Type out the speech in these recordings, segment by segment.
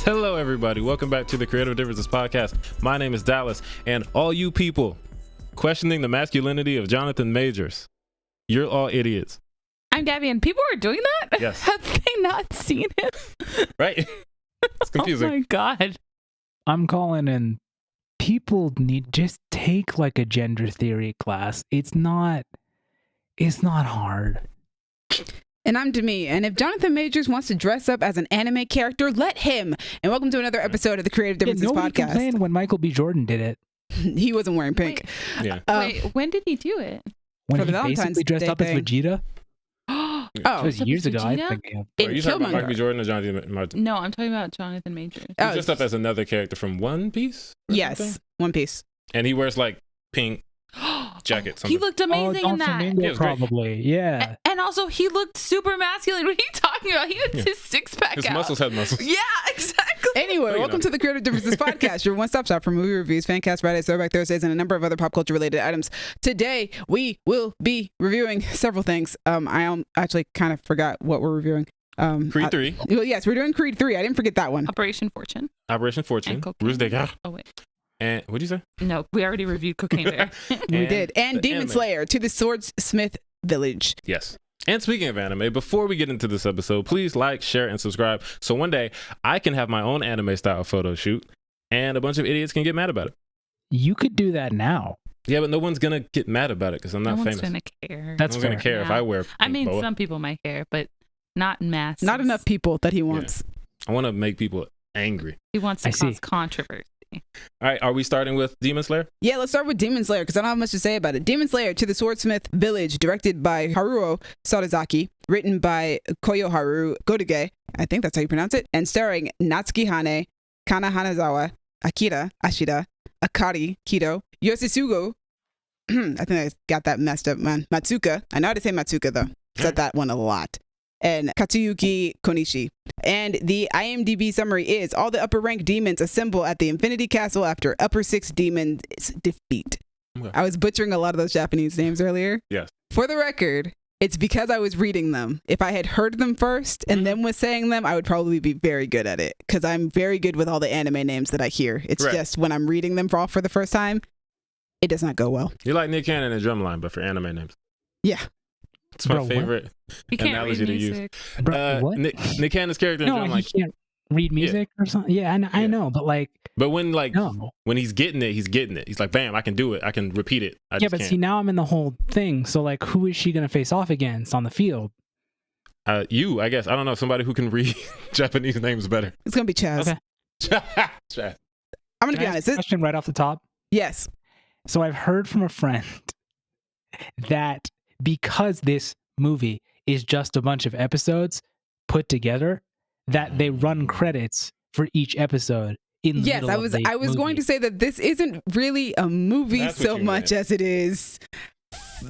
Hello, everybody. Welcome back to the Creative Differences Podcast. My name is Dallas, and all you people questioning the masculinity of Jonathan Majors, you're all idiots. I'm Gaby, and people are doing that? Yes. Have they not seen it? Right? It's confusing. Oh my God. I'm Colin, and people need just take like a gender theory class. It's not hard. And I'm Demi, and if Jonathan Majors wants to dress up as an anime character, let him. And welcome to another episode of the Creative Differences Nobody Podcast. complained when Michael B. Jordan did it. He wasn't wearing pink. Yeah. Wait, when did he do it? When For he the Valentine's basically dressed Day up as thing. Vegeta. Oh, It was years ago, I Vegeta? think. Yeah. Are in you talking about Michael B. Killmonger. Jordan or Jonathan Martin? No, I'm talking about Jonathan Majors. He's Oh, dressed up as another character from One Piece? Or yes, something? One Piece. And he wears like pink jacket. He Something. looked amazing in that. Yeah, it Flamingo, was great. probably. Yeah. And also, he looked super masculine. What are you talking about? He had Yeah. his six-pack His out. muscles had muscles. Yeah, exactly. Anyway, you welcome know. to the Creative Differences Podcast, your one-stop shop for movie reviews, Fancast Fridays, Throwback Thursdays, and a number of other pop culture-related items. Today, we will be reviewing several things. I actually kind of forgot what we're reviewing. Creed 3, Well, yes, we're doing Creed 3. I didn't forget that one. Operation Fortune. Operation Fortune, And Cocaine. Ruse de Guerre, Oh, wait. and what'd you say? No, we already reviewed Cocaine Bear. We did. And the Demon anime. Slayer to the Swordsmith Village. Yes. And speaking of anime, before we get into this episode, please like, share, and subscribe so one day I can have my own anime style photo shoot and a bunch of idiots can get mad about it. You could do that now. Yeah, but no one's going to get mad about it because I'm No not one's famous. gonna care. That's No one's going to fair. care if Yeah. I wear I pink mean, boa. some people might care, but not in mass. Not enough people that he wants. I want to make people angry. He wants to I see. cause controversy. All right, are we starting with Demon Slayer? Yeah, let's start with Demon Slayer because I don't have much to say about it. Demon Slayer to the Swordsmith Village, directed by Haruo Sadazaki, written by Koyoharu Godige, I think that's how you pronounce it, and starring Natsuki Hane, Kana Hanazawa, Akira Ashida, Akari Kido, Yoshisugo, I think I got that messed up, man, Matsuka. I know how to say Matsuka, though. Said that one a lot. And Katsuyuki Konishi. And the IMDb summary is, all the upper rank demons assemble at the Infinity Castle after upper six demons defeat. Okay. I was butchering a lot of those Japanese names earlier. Yes. For the record, it's because I was reading them. If I had heard them first and then was saying them, I would probably be very good at it because I'm very good with all the anime names that I hear. It's Right. just when I'm reading them for the first time, it does not go well. You're like Nick Cannon and Drumline, but for anime names. Yeah. It's my Bro, what? favorite He can't analogy read to use. music. Bro, what? Nick Cannon's character in No, he Drumline. can't read music or something. Yeah, I Yeah. know, but like, But when no. when he's getting it, he's getting it. He's like, bam, I can do it. I can repeat it. I Yeah, just but can't. see, now I'm in the whole thing. So, like, who is she going to face off against on the field? You, I guess. I don't know. Somebody who can read Japanese names better. It's going to be Chaz. Okay. Chaz. I'm going to Can be I ask honest. a question right off the top? Yes. So I've heard from a friend that because this movie is just a bunch of episodes put together, that they run credits for each episode in the Yes, middle of the I was going movie. to say that this isn't really a movie That's what so you much meant. as it is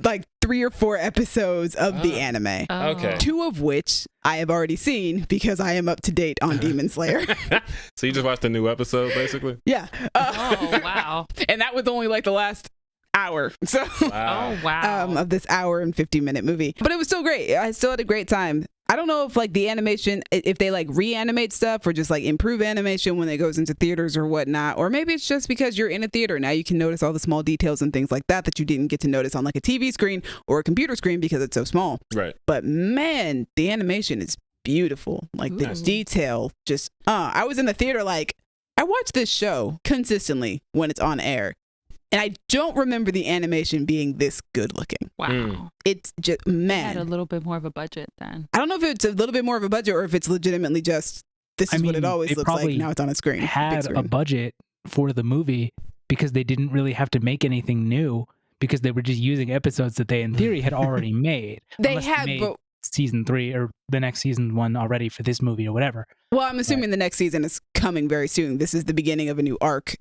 like 3 or 4 episodes of the anime. Oh. Okay. 2 of which I have already seen because I am up to date on Demon Slayer. So you just watched a new episode, basically? Yeah. Oh, wow. And that was only like the last hour. So Wow. Oh, wow. of this hour and 50-minute movie. But it was still great. I still had a great time. I don't know if like the animation, if they like reanimate stuff or just like improve animation when it goes into theaters or whatnot, or maybe it's just because you're in a theater now you can notice all the small details and things like that you didn't get to notice on like a TV screen or a computer screen because it's so small. Right. But man, the animation is beautiful. Like the Nice. detail just, I was in the theater like, I watch this show consistently when it's on air. And I don't remember the animation being this good looking. Wow. Mm. It's just, Had a man. little bit more of a budget then. I don't know if it's a little bit more of a budget or if it's legitimately just, this I is what it mean, always they looks like. probably Now it's on a screen. big Had a screen. budget for the movie because they didn't really have to make anything new because they were just using episodes that they in theory had already made. They Unless had, made but, season 3 or the next season 1 already for this movie or whatever. well, I'm assuming the next season is coming very soon. This is the beginning of a new arc.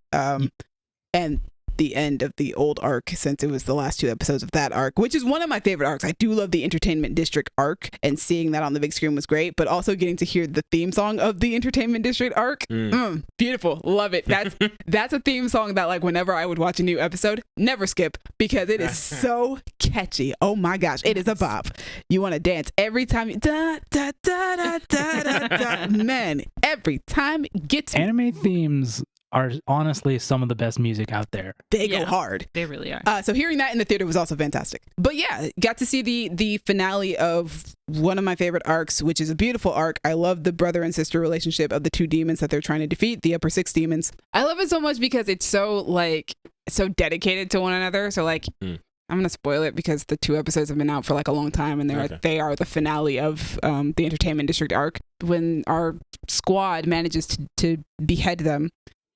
And the end of the old arc, since it was the last 2 episodes of that arc, which is one of my favorite arcs. I do love the Entertainment District arc, and seeing that on the big screen was great, but also getting to hear the theme song of the Entertainment District arc, beautiful, love it. That's a theme song that, like, whenever I would watch a new episode, never skip, because it is so catchy. Oh my gosh, it is a bop. You want to dance every time you da da da da da da da. Man, every time it gets me. Anime themes are honestly some of the best music out there. They go hard. They really are. So hearing that in the theater was also fantastic. But yeah, got to see the finale of one of my favorite arcs, which is a beautiful arc. I love the brother and sister relationship of the 2 demons that they're trying to defeat, the upper 6 demons. I love it so much because it's so, like, so dedicated to one another. So, like, I'm gonna spoil it because the 2 episodes have been out for like a long time, and they are the finale of the Entertainment District arc. When our squad manages to behead them,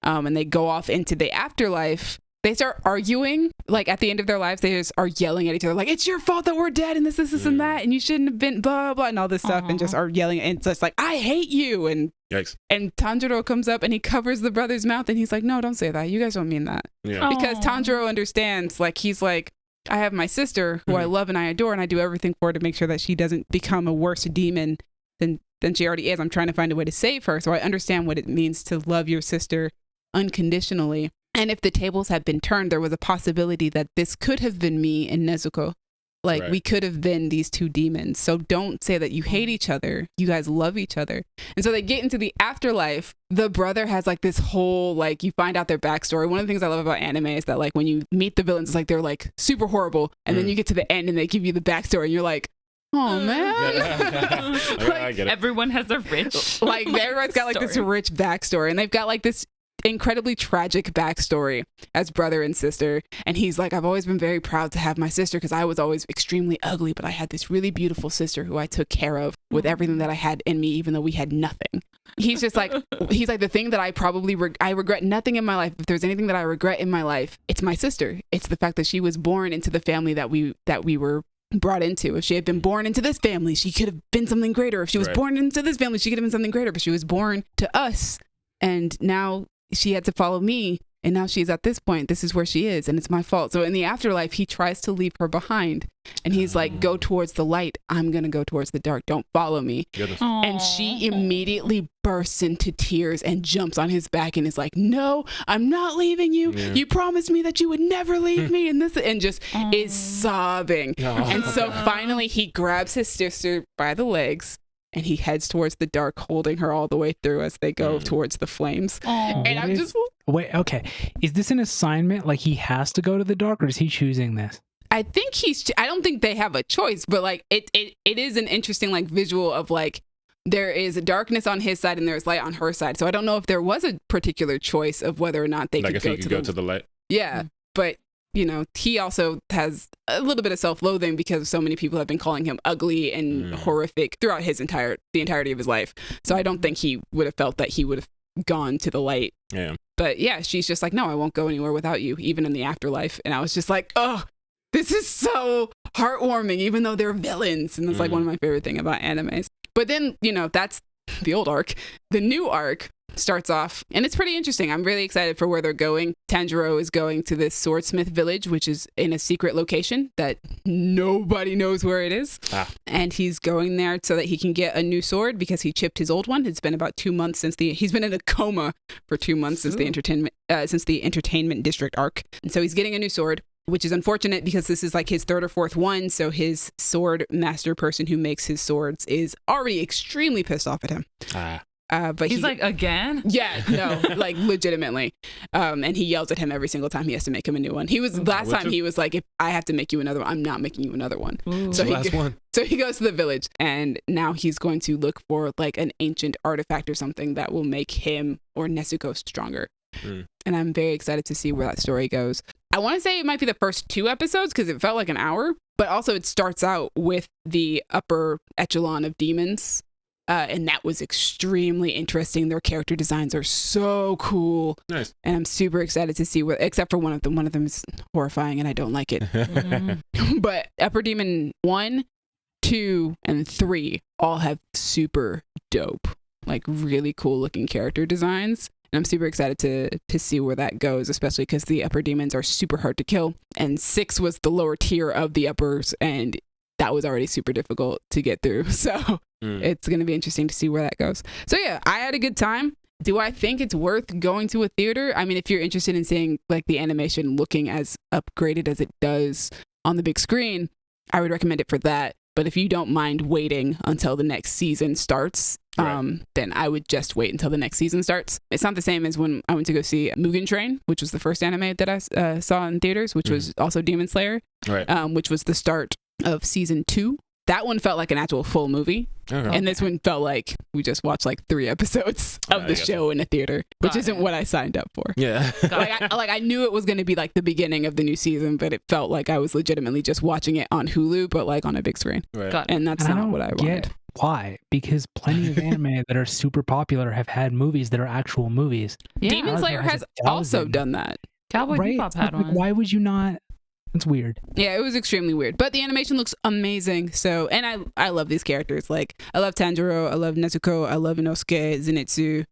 and they go off into the afterlife, they start arguing. Like, at the end of their lives, they just are yelling at each other, like, it's your fault that we're dead, and this and that, and you shouldn't have been blah blah and all this stuff, and just are yelling, and it's just like, I hate you. And yikes. And Tanjiro comes up and he covers the brother's mouth, and he's like, no, don't say that, you guys don't mean that. Because Tanjiro understands, like, he's like, I have my sister who I love and I adore, and I do everything for her to make sure that she doesn't become a worse demon than she already is. I'm trying to find a way to save her. So I understand what it means to love your sister unconditionally. And if the tables had been turned, there was a possibility that this could have been me and Nezuko. Like, we could have been these 2 demons. So don't say that you hate each other. You guys love each other. And so they get into the afterlife. The brother has, like, this whole, like, you find out their backstory. One of the things I love about anime is that, like, when you meet the villains, it's like they're, like, super horrible. And then you get to the end and they give you the backstory and you're like, oh man. Like, I get it. Everyone has a rich, like, everyone's got, like, this rich backstory. And they've got, like, this incredibly tragic backstory as brother and sister. And he's like, I've always been very proud to have my sister because I was always extremely ugly, but I had this really beautiful sister who I took care of with everything that I had in me, even though we had nothing. He's just like, the thing that I probably I regret nothing in my life. If there's anything that I regret in my life, it's my sister. It's the fact that she was born into the family that we were brought into. If she had been born into this family, she could have been something greater. If she was born into this family, she could have been something greater, but she was born to us, and now she had to follow me, and now she's at this point. This is where she is, and it's my fault. So in the afterlife, he tries to leave her behind, and he's like, go towards the light. I'm gonna go towards the dark. Don't follow me. And she immediately bursts into tears and jumps on his back and is like, no, I'm not leaving you. You promised me that you would never leave me, and just is sobbing. And so finally he grabs his sister by the legs and he heads towards the dark, holding her all the way through as they go towards the flames. And I'm just... Wait, okay. Is this an assignment? Like, he has to go to the dark, or is he choosing this? I think I don't think they have a choice, but, like, it is an interesting, like, visual of, like, there is a darkness on his side and there's light on her side. So I don't know if there was a particular choice of whether or not they could go to the light. Yeah, but... You know, he also has a little bit of self-loathing because so many people have been calling him ugly and horrific throughout the entirety of his life. So I don't think he would have felt that he would have gone to the light. Yeah. But yeah, she's just like, no, I won't go anywhere without you, even in the afterlife. And I was just like, oh, this is so heartwarming, even though they're villains. And that's like one of my favorite things about animes. But then, you know, that's the old arc. The new arc starts off, and it's pretty interesting. I'm really excited for where they're going. Tanjiro is going to this Swordsmith village, which is in a secret location that nobody knows where it is. And he's going there so that he can get a new sword because he chipped his old one. It's been about 2 months since he's been in a coma for 2 months since the Entertainment District arc. And so he's getting a new sword, which is unfortunate because this is like his 3rd or 4th one. So his sword master person who makes his swords is already extremely pissed off at him. But he's like, again? Yeah, no, like legitimately. And he yells at him every single time he has to make him a new one. He was he was like, if I have to make you another one, I'm not making you another one. Ooh. So he goes to the village, and now he's going to look for like an ancient artifact or something that will make him or Nezuko stronger. And I'm very excited to see where that story goes. I want to say it might be the first 2 episodes because it felt like an hour, but also it starts out with the upper echelon of demons. And that was extremely interesting. Their character designs are so cool. Nice. And I'm super excited to see except for one of them. One of them is horrifying and I don't like it. But Upper Demon 1, 2, and 3 all have super dope, like really cool looking character designs. And I'm super excited to see where that goes, especially because the upper demons are super hard to kill. And 6 was the lower tier of the uppers, and that was already super difficult to get through. So it's going to be interesting to see where that goes. So yeah, I had a good time. Do I think it's worth going to a theater? I mean, if you're interested in seeing like the animation looking as upgraded as it does on the big screen, I would recommend it for that. But if you don't mind waiting until the next season starts, then I would just wait until the next season starts. It's not the same as when I went to go see Mugen Train, which was the first anime that I saw in theaters, which was also Demon Slayer, which was the start of season 2. That one felt like an actual full movie. And this one felt like we just watched like 3 episodes of the show in a theater, which isn't what I signed up for. Yeah. I knew it was going to be like the beginning of the new season, but it felt like I was legitimately just watching it on Hulu, but like on a big screen. And that's not what I wanted. Why? Because plenty of anime that are super popular have had movies that are actual movies. Yeah. Demon Slayer has also done that. Cowboy Bebop had one. Why would you not? It's weird. Yeah, it was extremely weird. But the animation looks amazing. So, and I love these characters. Like, I love Tanjiro, I love Nezuko, I love Inosuke, Zenitsu.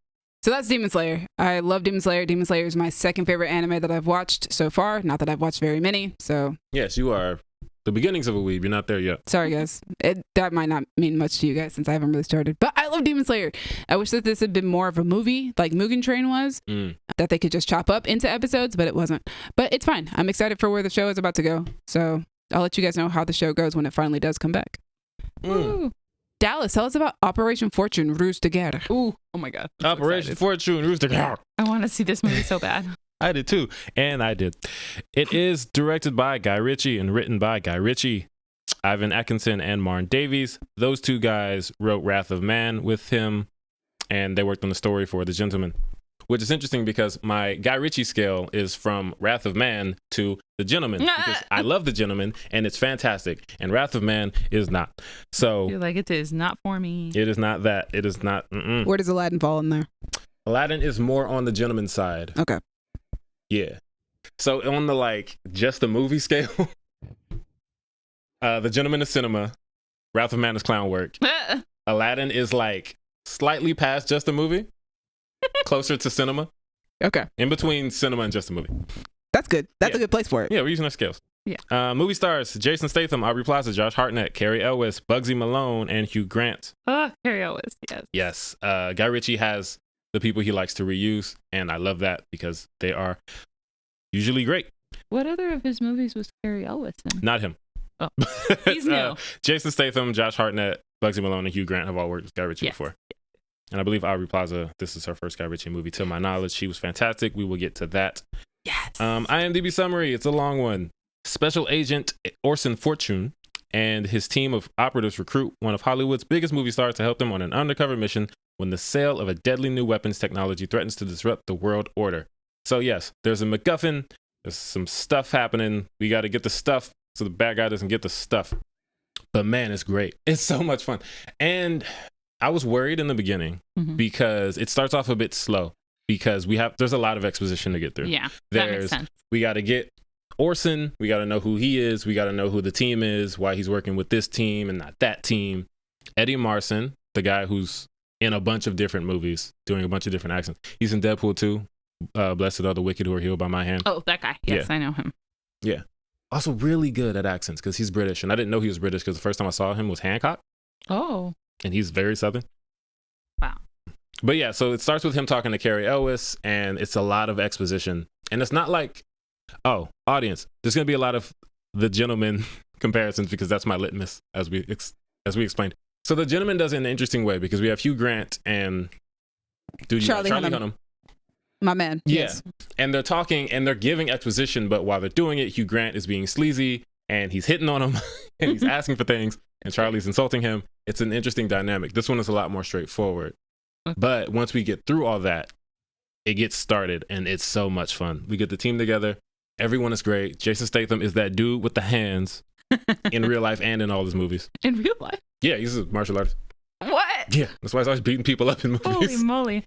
So that's Demon Slayer. I love Demon Slayer. Demon Slayer is my second favorite anime that I've watched so far. Not that I've watched very many. So yes, you are the beginnings of a weeb. You're not there yet. Sorry, guys. That might not mean much to you guys since I haven't really started. But I love Demon Slayer. I wish that this had been more of a movie like Mugen Train was, that they could just chop up into episodes, but it wasn't. But it's fine. I'm excited for where the show is about to go. So I'll let you guys know how the show goes when it finally does come back. Woo. Dallas, tell us about Operation Fortune, Ruse de Guerre. Ooh, oh my God. Operation Fortune, Ruse de Guerre. I want to see this movie so bad. I did too, and I did. It is directed by Guy Ritchie and written by Guy Ritchie, Ivan Atkinson, and Marn Davies. Those 2 guys wrote Wrath of Man with him, and they worked on the story for The Gentleman, which is interesting because my Guy Ritchie scale is from Wrath of Man to The Gentleman, because I love The Gentleman, and it's fantastic, and Wrath of Man is not. So you're like, it is not for me. It is not that. It is not. Where does Aladdin fall in there? Aladdin is more on the Gentleman side. Okay. Yeah. So on the like just the movie scale, The Gentleman is cinema, Wrath of Man is clown work. Aladdin is like slightly past just a movie, closer to cinema. Okay. In between cinema and just a movie. That's good. That's a good place for it. Yeah, we're using our scales. Yeah. Movie stars: Jason Statham, Aubrey Plaza, Josh Hartnett, Carrie Elwes, Bugsy Malone, and Hugh Grant. Carrie Elwes, yes. Yes. Guy Ritchie has the people he likes to reuse, and I love that because they are usually great. What other of his movies was Carrie Elwes in? Not him. Oh, he's new. Jason Statham, Josh Hartnett, Bugsy Malone, and Hugh Grant have all worked with Guy Ritchie before. And I believe Aubrey Plaza, this is her first Guy Ritchie movie to my knowledge. She was fantastic. We will get to that. Yes. IMDb summary, it's a long one. Special Agent Orson Fortune and his team of operatives recruit one of Hollywood's biggest movie stars to help them on an undercover mission when the sale of a deadly new weapons technology threatens to disrupt the world order. So yes, there's a MacGuffin. There's some stuff happening. We got to get the stuff so the bad guy doesn't get the stuff. But man, it's great. It's so much fun. And I was worried in the beginning because it starts off a bit slow because there's a lot of exposition to get through. Yeah, that makes sense. We got to get Orson. We got to know who he is. We got to know who the team is, why he's working with this team and not that team. Eddie Marsan, the guy who's in a bunch of different movies, doing a bunch of different accents. He's in Deadpool 2. Blessed are the wicked who are healed by my hand. Oh, that guy. Yes, I know him. Yeah. Also really good at accents because he's British. And I didn't know he was British because the first time I saw him was Hancock. Oh. And he's very Southern. Wow. But yeah, so it starts with him talking to Carrie Elwes, and it's a lot of exposition. And it's not like, oh, audience, there's going to be a lot of The Gentleman comparisons because that's my litmus, as we explained. So The Gentleman does it in an interesting way because we have Hugh Grant and Charlie Hunnam. My man. Yeah. Yes. And they're talking and they're giving exposition, but while they're doing it, Hugh Grant is being sleazy and he's hitting on him and he's asking for things and Charlie's insulting him. It's an interesting dynamic. This one is a lot more straightforward. But once we get through all that, it gets started and it's so much fun. We get the team together. Everyone is great. Jason Statham is that dude with the hands in real life and in all his movies. In real life? Yeah, he's a martial artist. What? Yeah, that's why he's always beating people up in movies. Holy moly.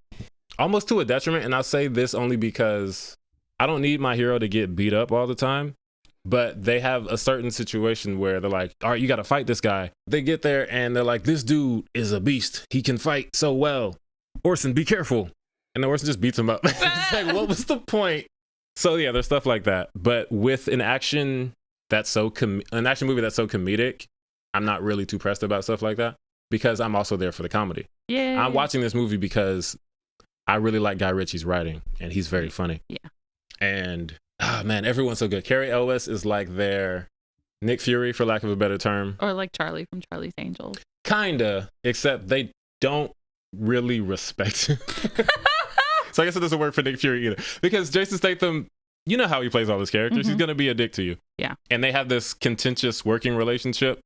Almost to a detriment, and I'll say this only because I don't need my hero to get beat up all the time, but they have a certain situation where they're like, all right, you got to fight this guy. They get there and they're like, this dude is a beast. He can fight so well. Orson, be careful. And then Orson just beats him up. It's like, what was the point? So yeah, there's stuff like that. But with an action that's so an action movie that's so comedic, I'm not really too pressed about stuff like that because I'm also there for the comedy. Yeah. I'm watching this movie because I really like Guy Ritchie's writing, and he's very funny. Yeah. And man, everyone's so good. Carrie Elwes is like their Nick Fury, for lack of a better term. Or like Charlie from Charlie's Angels. Kinda, except they don't really respect him. So I guess it doesn't work for Nick Fury either. Because Jason Statham, you know how he plays all his characters. He's going to be a dick to you. Yeah. And they have this contentious working relationship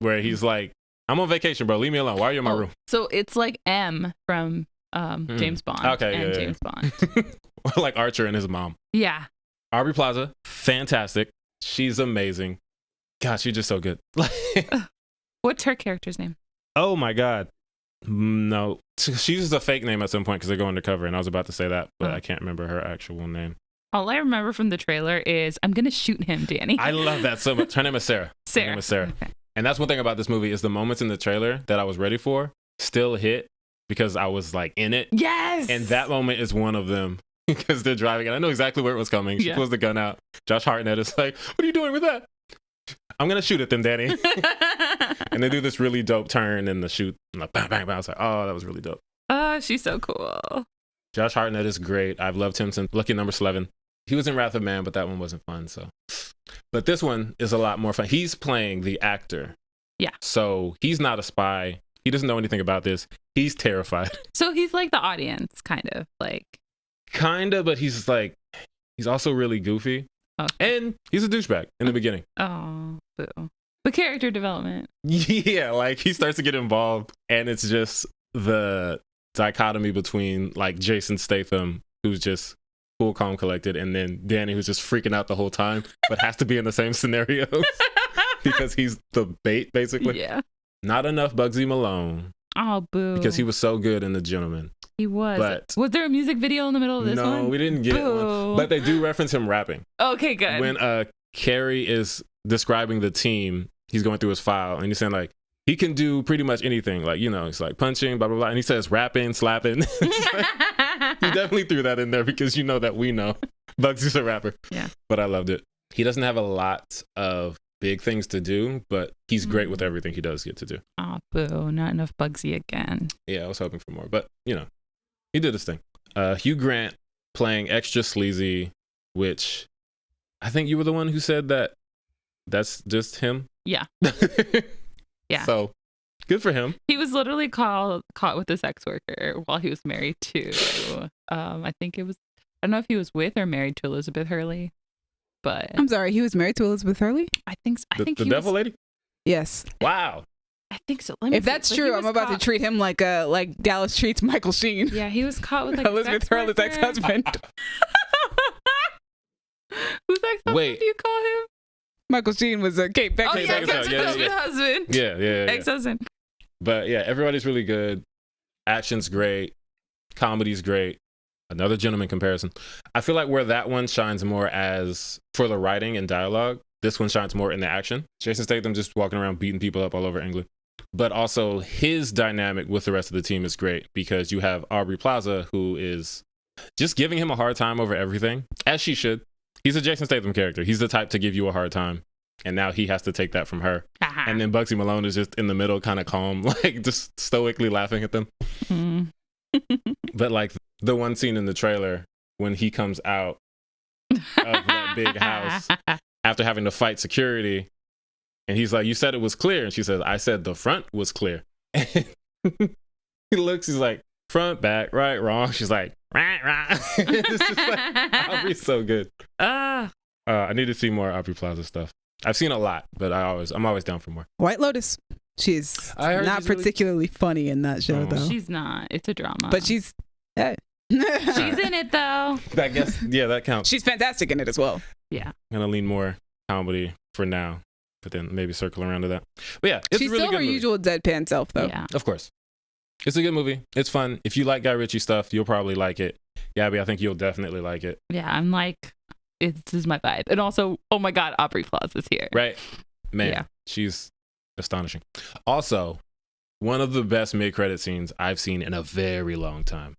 where he's like, I'm on vacation, bro. Leave me alone. Why are you in my room? So it's like M from James Bond. Okay, and yeah, James Bond. Or like Archer and his mom. Yeah. Aubrey Plaza, fantastic. She's amazing. God, she's just so good. What's her character's name? Oh my God. No. She uses a fake name at some point because they go undercover, and I was about to say that, but I can't remember her actual name. All I remember from the trailer is I'm going to shoot him, Danny. I love that so much. Her name is Sarah. Sarah. Her name is Sarah. Okay. And that's one thing about this movie is the moments in the trailer that I was ready for still hit because I was like in it. Yes. And that moment is one of them because they're driving, and I know exactly where it was coming. She pulls the gun out. Josh Hartnett is like, what are you doing with that? I'm going to shoot at them, Danny. And they do this really dope turn in the shoot. And like, bang, bang, bang. I was like, oh, that was really dope. Oh, she's so cool. Josh Hartnett is great. I've loved him since Lucky Number 11. He was in Wrath of Man, but that one wasn't fun. So, but this one is a lot more fun. He's playing the actor. Yeah. So he's not a spy. He doesn't know anything about this. He's terrified. So he's like the audience, kind of like. Kinda, but he's like, he's also really goofy. Okay. And he's a douchebag in the beginning. Oh, boo. The character development. Yeah, like he starts to get involved, and it's just the dichotomy between like Jason Statham, who's just cool, calm, collected, and then Danny, who's just freaking out the whole time, but has to be in the same scenarios because he's the bait, basically. Yeah. Not enough Bugsy Malone. Oh, boo. Because he was so good in The Gentleman. He was. But was there a music video in the middle of this one? No, we didn't get one. But they do reference him rapping. Okay, good. When Carrie is describing the team, he's going through his file, and he's saying, like, he can do pretty much anything. Like, you know, it's like punching, blah, blah, blah. And he says rapping, slapping. Like, he definitely threw that in there because you know that we know Bugsy's a rapper. Yeah. But I loved it. He doesn't have a lot of big things to do, but he's great with everything he does get to do. Oh, boo. Not enough Bugsy again. Yeah, I was hoping for more. But, you know, he did his thing. Hugh Grant playing extra sleazy, which I think you were the one who said that that's just him. Yeah. Yeah. So good for him. He was literally caught with a sex worker while he was married to, I think it was, I don't know if he was with or married to Elizabeth Hurley, but. I'm sorry, he was married to Elizabeth Hurley? I think so. I think the devil lady? Yes. Wow. I think so. If that's true, I'm about to treat him like Dallas treats Michael Sheen. Yeah, he was caught with like Elizabeth Hurley's ex-husband. Whose ex-husband do you call him? Michael Sheen was Kate Beckinsale's husband. Yeah. Ex-husband. But yeah, everybody's really good. Action's great. Comedy's great. Another Gentleman comparison. I feel like where that one shines more as for the writing and dialogue, this one shines more in the action. Jason Statham just walking around beating people up all over England. But also his dynamic with the rest of the team is great because you have Aubrey Plaza, who is just giving him a hard time over everything, as she should. He's a Jason Statham character. He's the type to give you a hard time. And now he has to take that from her. And then Bugsy Malone is just in the middle, kind of calm, like just stoically laughing at them. But like the one scene in the trailer when he comes out of that big house after having to fight security, and he's like, you said it was clear. And she says, I said the front was clear. And he looks, he's like, front, back, right, wrong. She's like, rah. It's just like, Aubrey's so good. I need to see more Aubrey Plaza stuff. I've seen a lot, but I'm always down for more. White Lotus. She's not particularly funny in that show, though. She's not. It's a drama. But she's... she's in it, though. I guess, yeah, that counts. She's fantastic in it as well. Yeah. I'm going to lean more comedy for now, but then maybe circle around to that. But yeah, it's she's a really still good her movie. usual deadpan self, though. Yeah. Of course. It's a good movie. It's fun. If you like Guy Ritchie stuff, you'll probably like it. Gabby, I think you'll definitely like it. Yeah, I'm like, this is my vibe. And also, oh my God, Aubrey Plaza's here. Right? Man, Yeah. She's astonishing. Also, one of the best mid-credit scenes I've seen in a very long time.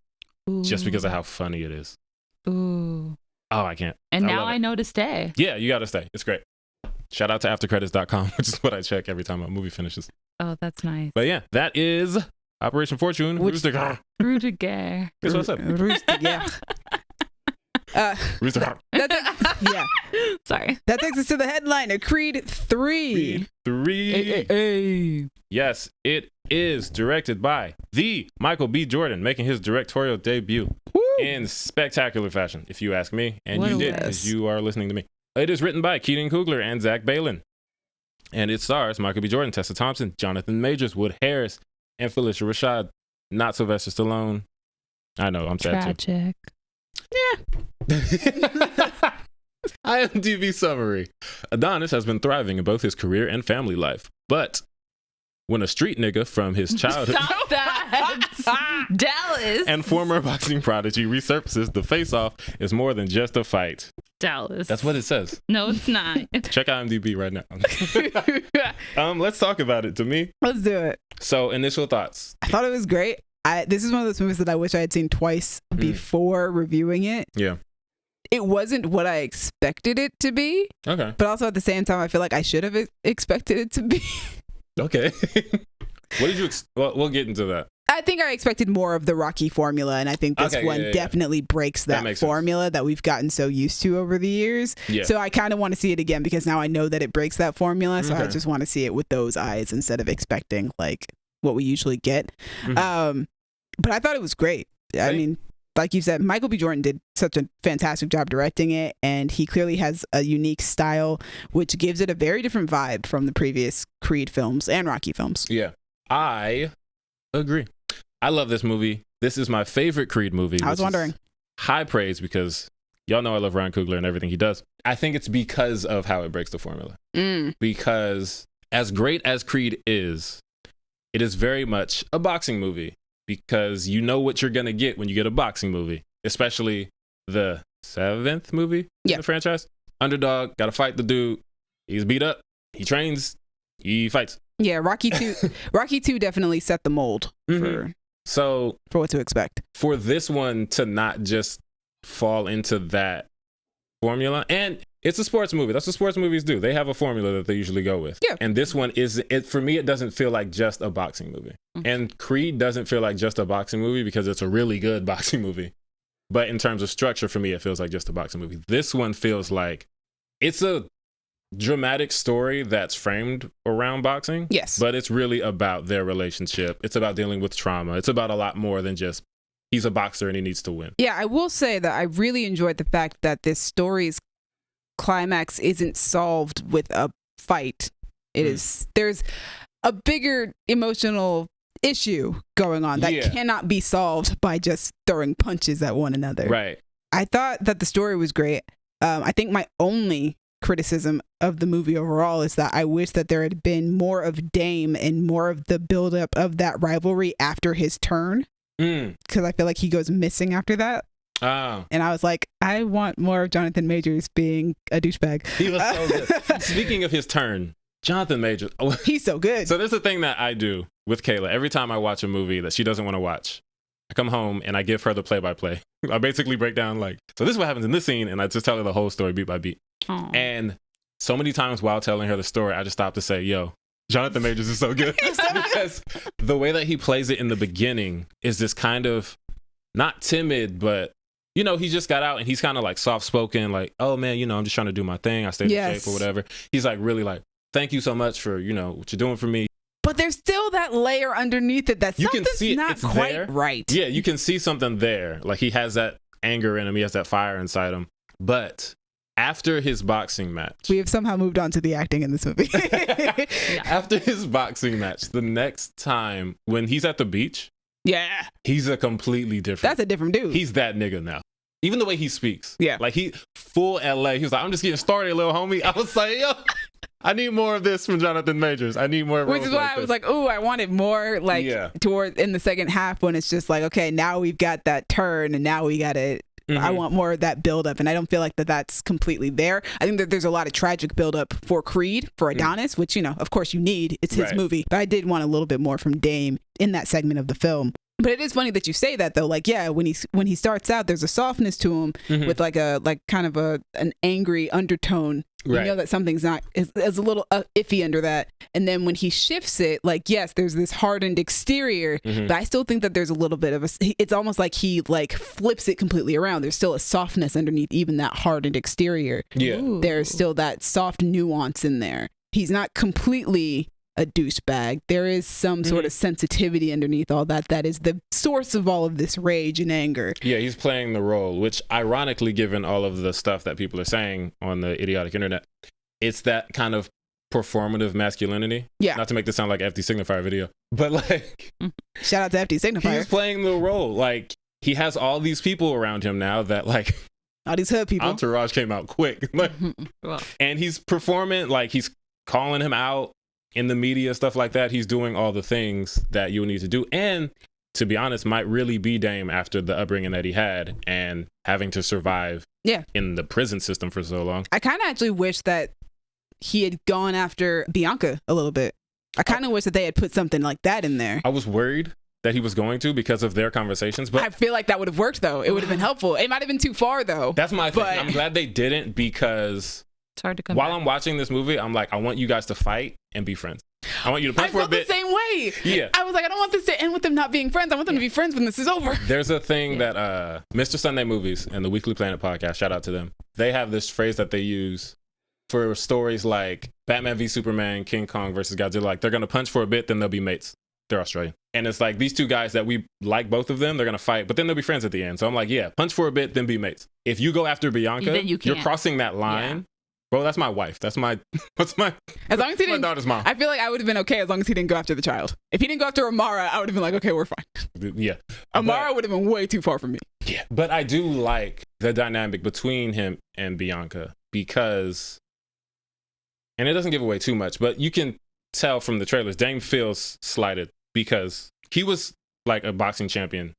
just because of how funny it is. Ooh. Oh, I can't. And now love I it. know to stay. Yeah, you got to stay. It's great. Shout out to aftercredits.com, which is what I check every time a movie finishes. Oh, that's nice. But yeah, that is Operation Fortune. Which- Ruse de Guerre. Rue de Guerre. Guess what I said? Ruse de Guerre. Ruse de Guerre. Yeah. Sorry. That takes us to the headliner, Creed 3. Three. Yes, it is directed by the Michael B. Jordan, making his directorial debut in spectacular fashion, if you ask me. And What you a did, whiz. because you are listening to me. It is written by Keaton Coogler and Zach Balin. And it stars Michael B. Jordan, Tessa Thompson, Jonathan Majors, Wood Harris, and Felicia Rashad. Not Sylvester Stallone. I know, I'm sad too. Tragic. IMDb summary. Adonis has been thriving in both his career and family life. But when a street nigga from his childhood Stop that. Dallas. and former boxing prodigy resurfaces, the face-off is more than just a fight. Dallas. That's what it says. No, it's not. Check IMDb right now. Let's talk about it, to me. Let's do it. So, initial thoughts. I thought it was great. This is one of those movies that I wish I had seen twice before reviewing it. Yeah. It wasn't what I expected it to be, Okay. but also at the same time, I feel like I should have expected it to be. Okay. What did you well, we'll get into that. I think I expected more of the Rocky formula, and I think this Okay, one yeah. definitely breaks that makes sense. formula that we've gotten so used to over the years. Yeah. So I kind of want to see it again because now I know that it breaks that formula. So I Okay. just want to see it with those eyes instead of expecting like what we usually get. Mhm. But I thought it was great. I Same. mean, like you said, Michael B. Jordan did such a fantastic job directing it, and he clearly has a unique style, which gives it a very different vibe from the previous Creed films and Rocky films. Yeah. I agree. I love this movie. This is my favorite Creed movie. I was which is wondering. high praise because y'all know I love Ryan Coogler and everything he does. I think it's because of how it breaks the formula. Because as great as Creed is, it is very much a boxing movie because you know what you're going to get when you get a boxing movie, especially the 7th movie in the franchise. Underdog, got to fight the dude. He's beat up. He trains. He fights. Yeah, Rocky 2 Rocky 2 definitely set the mold So for what to expect. for this one to not just fall into that formula, and it's a sports movie. That's what sports movies do. They have a formula that they usually go with. Yeah. And this one for me, it doesn't feel like just a boxing movie. And Creed doesn't feel like just a boxing movie because it's a really good boxing movie. But in terms of structure, for me, it feels like just a boxing movie. This one feels like it's a dramatic story that's framed around boxing. Yes. But it's really about their relationship. It's about dealing with trauma. It's about a lot more than just he's a boxer and he needs to win. Yeah, I will say that I really enjoyed the fact that this story's climax isn't solved with a fight. It is, there's a bigger emotional issue going on that cannot be solved by just throwing punches at one another. Right. I thought that the story was great. I think my only criticism of the movie overall is that I wish that there had been more of Dame and more of the buildup of that rivalry after his turn, because I feel like he goes missing after that. Oh. And I was like, I want more of Jonathan Majors being a douchebag. He was so good. Speaking of his turn, Jonathan Majors. He's so good. So there's a thing that I do with Kayla. Every time I watch a movie that she doesn't want to watch, I come home and I give her the play-by-play. I basically break down like, so this is what happens in this scene, and I just tell her the whole story beat by beat. Aww. And so many times while telling her the story, I just stop to say, yo, Jonathan Majors is so good. Because the way that he plays it in the beginning is this kind of, not timid, but you know, he just got out and he's kind of like soft-spoken, like, oh man, you know, I'm just trying to do my thing. I stayed in shape or whatever. He's like really like, thank you so much for, you know, what you're doing for me. But there's still that layer underneath it that You can something's see it. not It's quite there. right. Yeah, you can see something there. Like he has that anger in him. He has that fire inside him. But after his boxing match, We have somehow moved on to the acting in this movie. after his boxing match, the next time when he's at the beach, Yeah. he's a completely different. That's a different dude. He's that nigga now. Even the way he speaks. Yeah. Like he full LA. He was like, I'm just getting started, little homie. I was like, yo, I need more of this from Jonathan Majors. I need more. Which is why I was like, ooh, I wanted more like toward in the second half when it's just like, okay, now we've got that turn and now we got to, I want more of that buildup. And I don't feel like that's completely there. I think that there's a lot of tragic buildup for Creed, for Adonis, which, you know, of course you need. It's his movie. But I did want a little bit more from Dame in that segment of the film. But it is funny that you say that though. Like, yeah, when he starts out, there's a softness to him with like kind of an angry undertone. You know that something's not is a little iffy under that. And then when he shifts it, like, yes, there's this hardened exterior, but I still think that there's a little bit of it's almost like he like flips it completely around. There's still a softness underneath even that hardened exterior. Yeah. Ooh. There's still that soft nuance in there. He's not completely a douchebag. There is some sort of sensitivity underneath all that. That is the source of all of this rage and anger. Yeah, he's playing the role, which ironically, given all of the stuff that people are saying on the idiotic internet, it's that kind of performative masculinity. Yeah. Not to make this sound like FD Signifier video, but like, shout out to FD Signifier. He's playing the role. Like, he has all these people around him now that like all these hood people. Entourage came out quick. Like, and he's performing, like he's calling him out in the media, stuff like that. He's doing all the things that you need to do. And to be honest, might really be Dame after the upbringing that he had and having to survive in the prison system for so long. I kind of actually wish that he had gone after Bianca a little bit. I kind of wish that they had put something like that in there. I was worried that he was going to because of their conversations, but I feel like that would have worked though. It would have been helpful. It might have been too far though. That's my thing. I'm glad they didn't, because it's hard to come while back. I'm watching this movie, I'm like, I want you guys to fight and be friends. I want you to punch for a bit. I felt the same way. Yeah. I was like, I don't want this to end with them not being friends. I want them to be friends when this is over. There's a thing that Mr. Sunday Movies and the Weekly Planet podcast, shout out to them. They have this phrase that they use for stories like Batman v Superman, King Kong versus Godzilla. Like, they're going to punch for a bit, then they'll be mates. They're Australian. And it's like these two guys that we like, both of them, they're going to fight, but then they'll be friends at the end. So I'm like, yeah, punch for a bit, then be mates. If you go after Bianca, you're crossing that line. Yeah. Bro, that's my wife. That's my as long as he didn't, my daughter's mom. I feel like I would have been okay as long as he didn't go after the child. If he didn't go after Amara, I would have been like, okay, we're fine. Yeah. Amara would have been way too far from me. Yeah. But I do like the dynamic between him and Bianca because, and it doesn't give away too much, but you can tell from the trailers, Dame feels slighted because he was like a boxing champion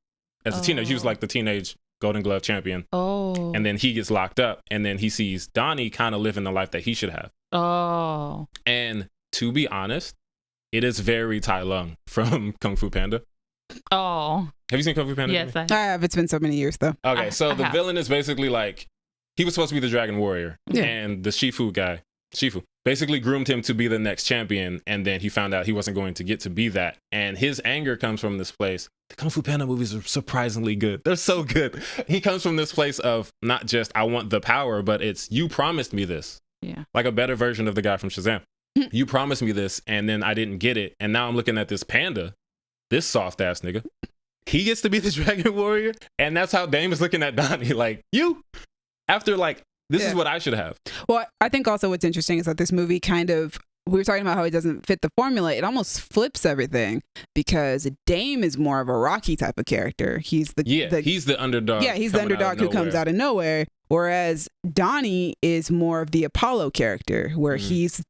as a teenager. He was like the teenage Golden Glove champion. Oh. And then he gets locked up, and then he sees Donnie kind of living the life that he should have. Oh. And to be honest, it is very Tai Lung from Kung Fu Panda. Oh. Have you seen Kung Fu Panda? Yes, I have. It's been so many years, though. Okay, so the villain is basically like, he was supposed to be the Dragon Warrior, and the Shifu guy, basically groomed him to be the next champion, and then he found out he wasn't going to get to be that. And his anger comes from this place. The Kung Fu Panda movies are surprisingly good. They're so good. He comes from this place of not just, I want the power, but it's, you promised me this. Yeah. Like a better version of the guy from Shazam. You promised me this, and then I didn't get it. And now I'm looking at this panda, this soft ass nigga. He gets to be the Dragon Warrior. And that's how Dame is looking at Donnie. Like, you, after like, this is what I should have. Well, I think also what's interesting is that this movie kind of, we were talking about how it doesn't fit the formula. It almost flips everything because Dame is more of a Rocky type of character. He's the he's the underdog. Yeah, he's the underdog who comes out of nowhere. Whereas Donnie is more of the Apollo character, where he's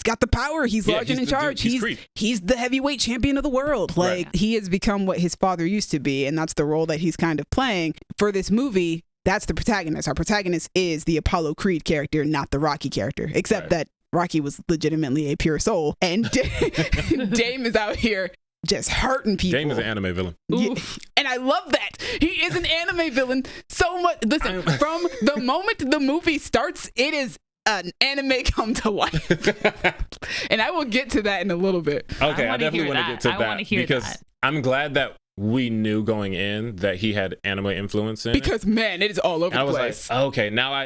got the power. He's large and in charge. He's the heavyweight champion of the world. Like, he has become what his father used to be, and that's the role that he's kind of playing for this movie. That's the protagonist. Our protagonist is the Apollo Creed character, not the Rocky character, except that Rocky was legitimately a pure soul, and Dame is out here just hurting people. Dame is an anime villain. Yeah, and I love that. He is an anime villain so much. Listen, from the moment the movie starts, it is an anime come to life. And I will get to that in a little bit. Okay, I definitely want to get to that because I'm glad that we knew going in that he had anime influence in because, man, it is all over the place. Like, okay, now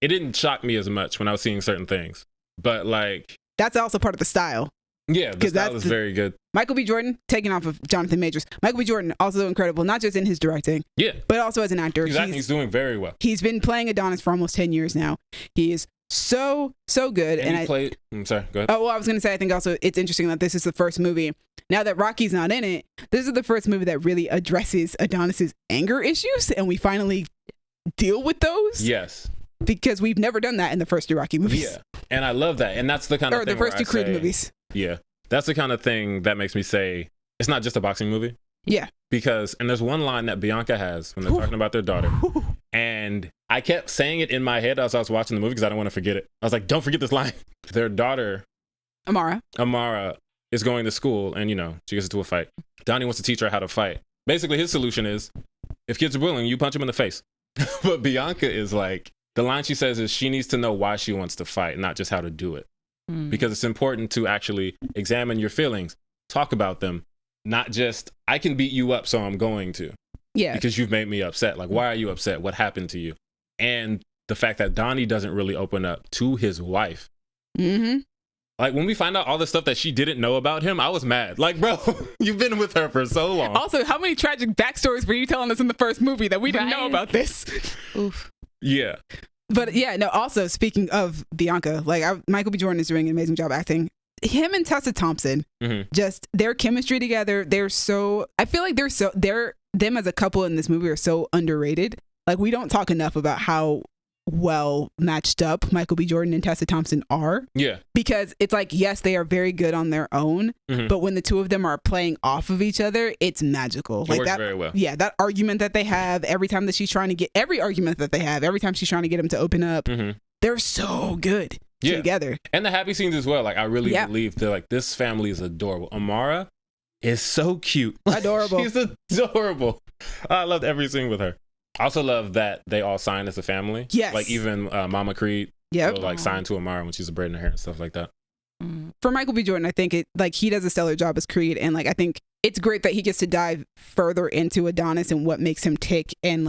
it didn't shock me as much when I was seeing certain things. But like, that's also part of the style. Yeah, the style is very good. Michael B. Jordan, taking off of Jonathan Majors. Michael B. Jordan, also incredible, not just in his directing, but also as an actor. He's doing very well. He's been playing Adonis for almost 10 years now. He is so good. And I'm sorry, go ahead. Oh, well, I was going to say, I think also it's interesting that this is the first movie, now that Rocky's not in it, this is the first movie that really addresses Adonis's anger issues, and we finally deal with those. Yes. Because we've never done that in the first two Rocky movies. Yeah, and I love that. And that's the kind of thing the first two Creed movies. Yeah, that's the kind of thing that makes me say it's not just a boxing movie. Yeah. Because, and there's one line that Bianca has when they're talking about their daughter. And I kept saying it in my head as I was watching the movie because I don't want to forget it. I was like, don't forget this line. Their daughter, Amara, is going to school and, she gets into a fight. Donnie wants to teach her how to fight. basically his solution is, if kids are bullying, you punch them in the face. But Bianca is like, the line she says is she needs to know why she wants to fight, not just how to do it. Because it's important to actually examine your feelings, talk about them, not just, I can beat you up, so I'm going to. Yeah. Because you've made me upset. Like, why are you upset? What happened to you? And the fact that Donnie doesn't really open up to his wife. Mm-hmm. Like, when we find out all the stuff that she didn't know about him, I was mad. Like, bro, you've been with her for so long. Also, how many tragic backstories were you telling us in the first movie that we didn't know about this? Oof. Yeah. But yeah, no, also speaking of Bianca, like Michael B. Jordan is doing an amazing job acting. Him and Tessa Thompson, just their chemistry together, I feel like them as a couple in this movie are so underrated. Like, we don't talk enough about how well matched up Michael B. Jordan and Tessa Thompson are. Yeah. Because it's like, yes, they are very good on their own, but when the two of them are playing off of each other, it's magical. It like works that, very well. Yeah, that argument that they have every time that she's trying to get him to open up, they're so good together. And the happy scenes as well. Like, I really believe that, like, this family is adorable. Amara is so cute. Adorable. She's adorable. I loved every scene with her. I also love that they all sign as a family. Yes. Like, even Mama Creed will, like, sign to Amara when she's braiding her hair and stuff like that. For Michael B. Jordan, I think he does a stellar job as Creed, and like, I think it's great that he gets to dive further into Adonis and what makes him tick, and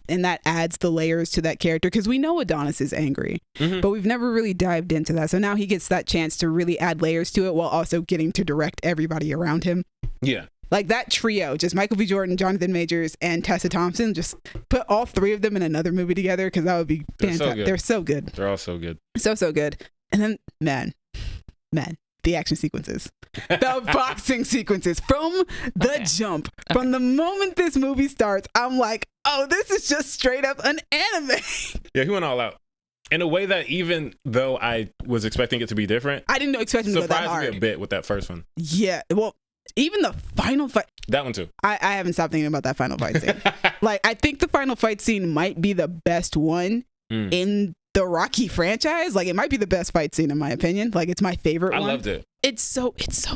that adds the layers to that character, because we know Adonis is angry, but we've never really dived into that. So now he gets that chance to really add layers to it while also getting to direct everybody around him. Yeah. Like, that trio, just Michael B. Jordan, Jonathan Majors, and Tessa Thompson, just put all three of them in another movie together, because that would be fantastic. They're so good. They're all so good. So good. And then, man, the action sequences, the boxing sequences from the jump, from the moment this movie starts, I'm like, oh, this is just straight up an anime. Yeah, he went all out in a way that, even though I was expecting it to be different, I didn't expect him to go that hard. Surprised me a bit with that first one. Yeah, well, even the final fight. That one too. I haven't stopped thinking about that final fight scene. Like, I think the final fight scene might be the best one in the Rocky franchise. Like, it might be the best fight scene in my opinion. Like, it's my favorite one. I loved it. It's so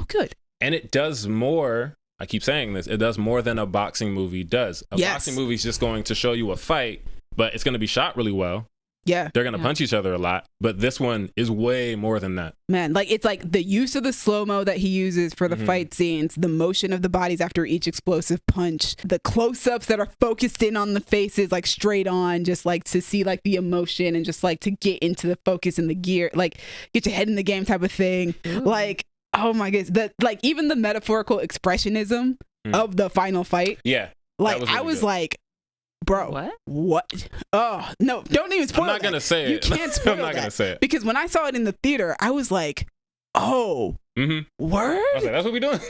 good. And it does more, I keep saying this, it does more than a boxing movie does. A boxing movie is just going to show you a fight, but it's going to be shot really well. Yeah. They're going to punch each other a lot, but this one is way more than that. Man, like, it's like the use of the slow-mo that he uses for the fight scenes, the motion of the bodies after each explosive punch, the close-ups that are focused in on the faces, like straight on, just like to see like the emotion and just like to get into the focus and the gear, like get your head in the game type of thing. Ooh. Like, oh my goodness, like even the metaphorical expressionism of the final fight. Yeah. Like, really I was good. Like, bro, what? Oh, no, don't even spoil it. I'm not going to say it. You can't spoil I'm not going to say it. Because when I saw it in the theater, I was like, oh, word? I was like, that's what we're doing?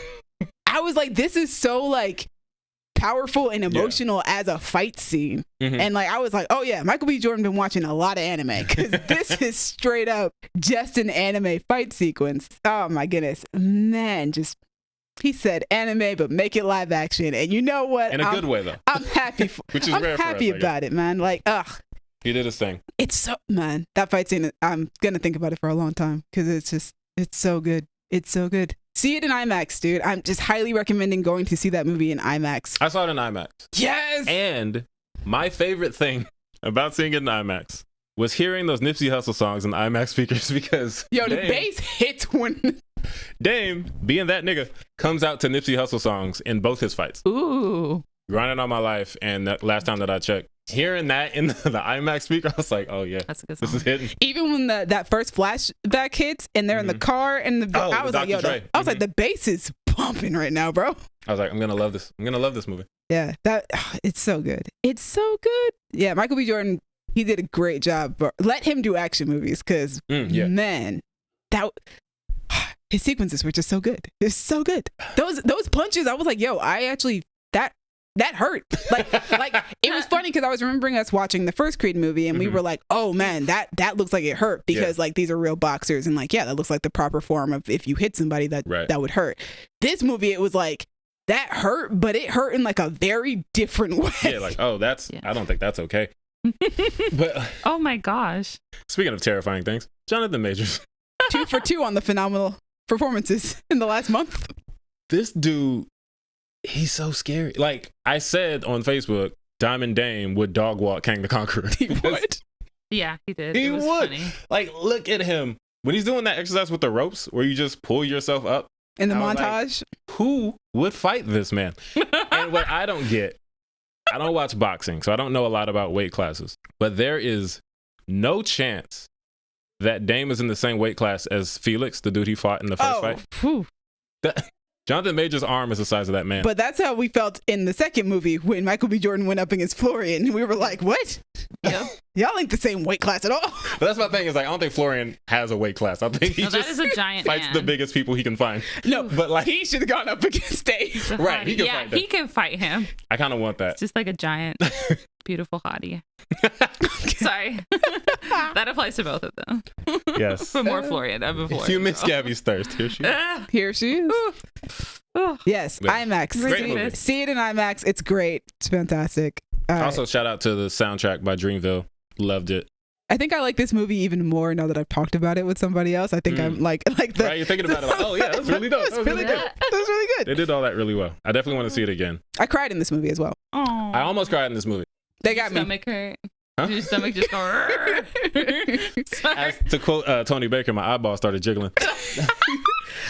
I was like, this is so, like, powerful and emotional as a fight scene. And, like, I was like, oh, yeah, Michael B. Jordan been watching a lot of anime, because this is straight up just an anime fight sequence. Oh, my goodness. Man, just... He said anime, but make it live action. And you know what? In a good way, though. I'm happy. Which is rare I'm happy for us, about it, man. Like, he did his thing. It's so, man, that fight scene, I'm going to think about it for a long time, because it's so good. It's so good. See it in IMAX, dude. I'm just highly recommending going to see that movie in IMAX. I saw it in IMAX. Yes! And my favorite thing about seeing it in IMAX was hearing those Nipsey Hussle songs in the IMAX speakers, because... Yo, the bass hits when... Dame, being that nigga, comes out to Nipsey Hussle songs in both his fights. Ooh. Grinding on My Life, and that last time that I checked, hearing that in the IMAX speaker, I was like, oh yeah, that's a good song. This is hitting. Even when that first flashback hits and they're in the car and I was like, yo, I was like, the bass is pumping right now, bro. I was like, I'm gonna love this. I'm gonna love this movie. Yeah, it's so good. It's so good. Yeah, Michael B. Jordan, he did a great job. But let him do action movies, because man, his sequences were just so good. It's so good. Those punches, I was like, yo, I actually that hurt. Like it was funny, because I was remembering us watching the first Creed movie, and we were like, oh man, that looks like it hurt, because like these are real boxers, and like, yeah, that looks like the proper form of if you hit somebody that would hurt. This movie, it was like, that hurt, but it hurt in like a very different way. Yeah, like, oh, I don't think that's okay. But oh my gosh. Speaking of terrifying things, Jonathan Majors. 2 for 2 on the phenomenal performances in the last month. This dude He's so scary. Like I said on Facebook, Diamond Dame would dog walk Kang the Conqueror. He would. Yeah, he did. He It was would. funny. Like, look at him. When he's doing that exercise with the ropes where you just pull yourself up. In the I was like, montage. Who would fight this man? And what I don't get, I don't watch boxing, so I don't know a lot about weight classes. But there is no chance that Dame is in the same weight class as Felix, the dude he fought in the first fight. Phew. Jonathan Major's arm is the size of that man. But that's how we felt in the second movie when Michael B. Jordan went up against Florian. We were like, what? Yep. Y'all ain't the same weight class at all. But that's my thing, is like, I don't think Florian has a weight class. I think he No, that just is a giant fights man. the biggest people he can find. No, But like, he should have gone up against Dave. It's a Right, he hottie. can yeah, fight that. he can fight him. I kind of want that. It's just like a giant, beautiful hottie. Sorry. That applies to both of them. Yes. But more Florian than before. If you miss Gabby's thirst, here she is. Here she is. Yes, Yeah. IMAX. Great movie. See it in IMAX. It's great. It's fantastic. All right. Also, shout out to the soundtrack by Dreamville. Loved it. I think I like this movie even more now that I've talked about it with somebody else. I think I'm like the Right? You're thinking about it like, oh yeah, that's really dope. That was really good. That was really good. They did all that really well. I definitely want to see it again. I cried in this movie as well. Oh. I almost cried in this movie. They got me. Stomach hurt. Huh? Did your stomach just go? Sorry. As to quote Tony Baker, my eyeball started jiggling.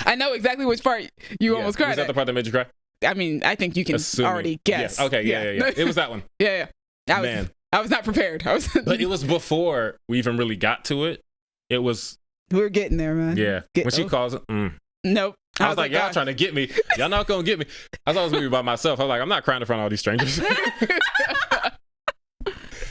I know exactly which part you almost cried Was that at. the part that made you cry? I mean, I think you can Assuming. already guess. Yes. Okay, yeah. It was that one. yeah. Man. I was not prepared. But it was before we even really got to it. It was, we were getting there, man. yeah. When she calls it, Nope. I was like, y'all God. trying to get me. Y'all not going to get me. I thought I was going to be by myself. I was like, I'm not crying in front of all these strangers.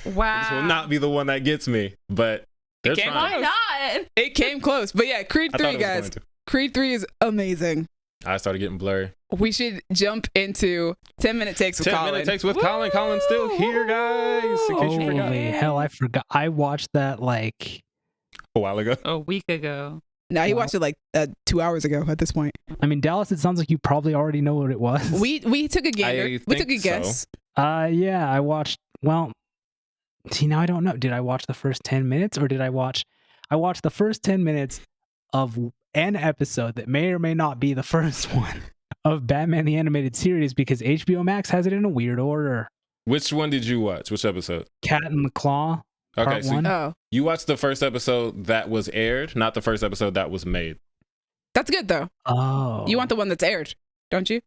Wow. This will not be the one that gets me. But they're It came trying. Why not? It came close. But yeah, Creed I thought 3, it was going guys. to. Creed 3 is amazing. I started getting blurry. We should jump into 10-minute takes with 10 Colin. minute takes with Colin. Colin's still here, guys. In case you forgot. Holy hell, I forgot. I watched that like A while ago. A week ago. No, he Wow. watched it like 2 hours ago at this point. I mean, Dallas, it sounds like you probably already know what it was. We took a gander. I We took a think so. guess. Yeah, I watched, well, see, now I don't know. Did I watch the first 10 minutes or did I watched the first 10 minutes of an episode that may or may not be the first one of Batman the Animated Series because HBOMax has it in a weird order. Which one did you watch? Which episode? Cat in the Claw. Okay, Part so one. Oh, you watched the first episode that was aired, not the first episode that was made. that's good though. Oh. You want the one that's aired, don't you?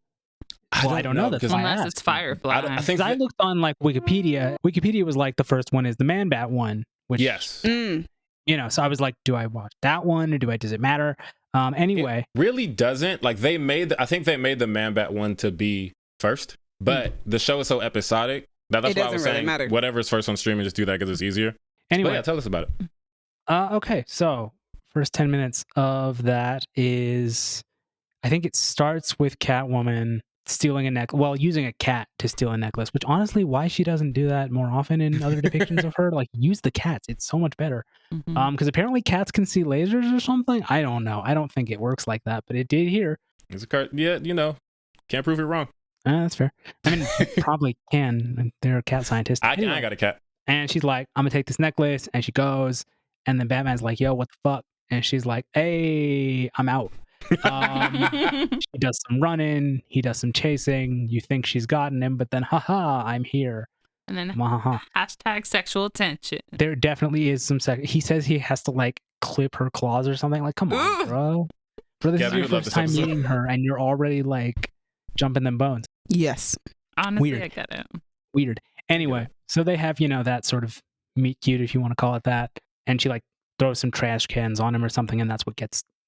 Well, I don't know. That's because why I Unless asked. it's Firefly. I think I looked on like Wikipedia. Wikipedia was like the first one is the Man Bat one, which yes, so I was like, do I watch that one or does it matter? Anyway, it really doesn't. Like I think they made the Man Bat one to be first, but the show is so episodic that's It why I doesn't was really saying matter. whatever's first on streaming, just do that because it's easier. anyway, But yeah, tell us about it. Okay, so first 10 minutes of that is, I think it starts with Catwoman stealing a necklace, well, using a cat to steal a necklace, which honestly, why she doesn't do that more often in other depictions of her, like use the cats, it's so much better. Mhm. Because apparently cats can see lasers or something. I don't know. I don't think it works like that, but it did here. It's a card. Yeah, can't prove it wrong. That's fair. I mean, probably can. They're cat scientists. I Anyway. got a cat. And she's like, I'm gonna take this necklace. And she goes. And then Batman's like, yo, what the fuck? And she's like, hey, I'm out. She does some running. He does some chasing. You think she's gotten him, but then, haha, I'm here. And then Wahaha. hashtag sexual tension. There definitely is some sex. He says he has to like clip her claws or something. Like, come on, Ooh. bro. Bro, this Yeah, is we your would love first this time episode. meeting her and you're already like jumping them bones. Yes. Honestly, Weird. I get it. Weird. Anyway, so they have, that sort of meet cute, if you want to call it that. And she like throws some trash cans on him or something, and that's what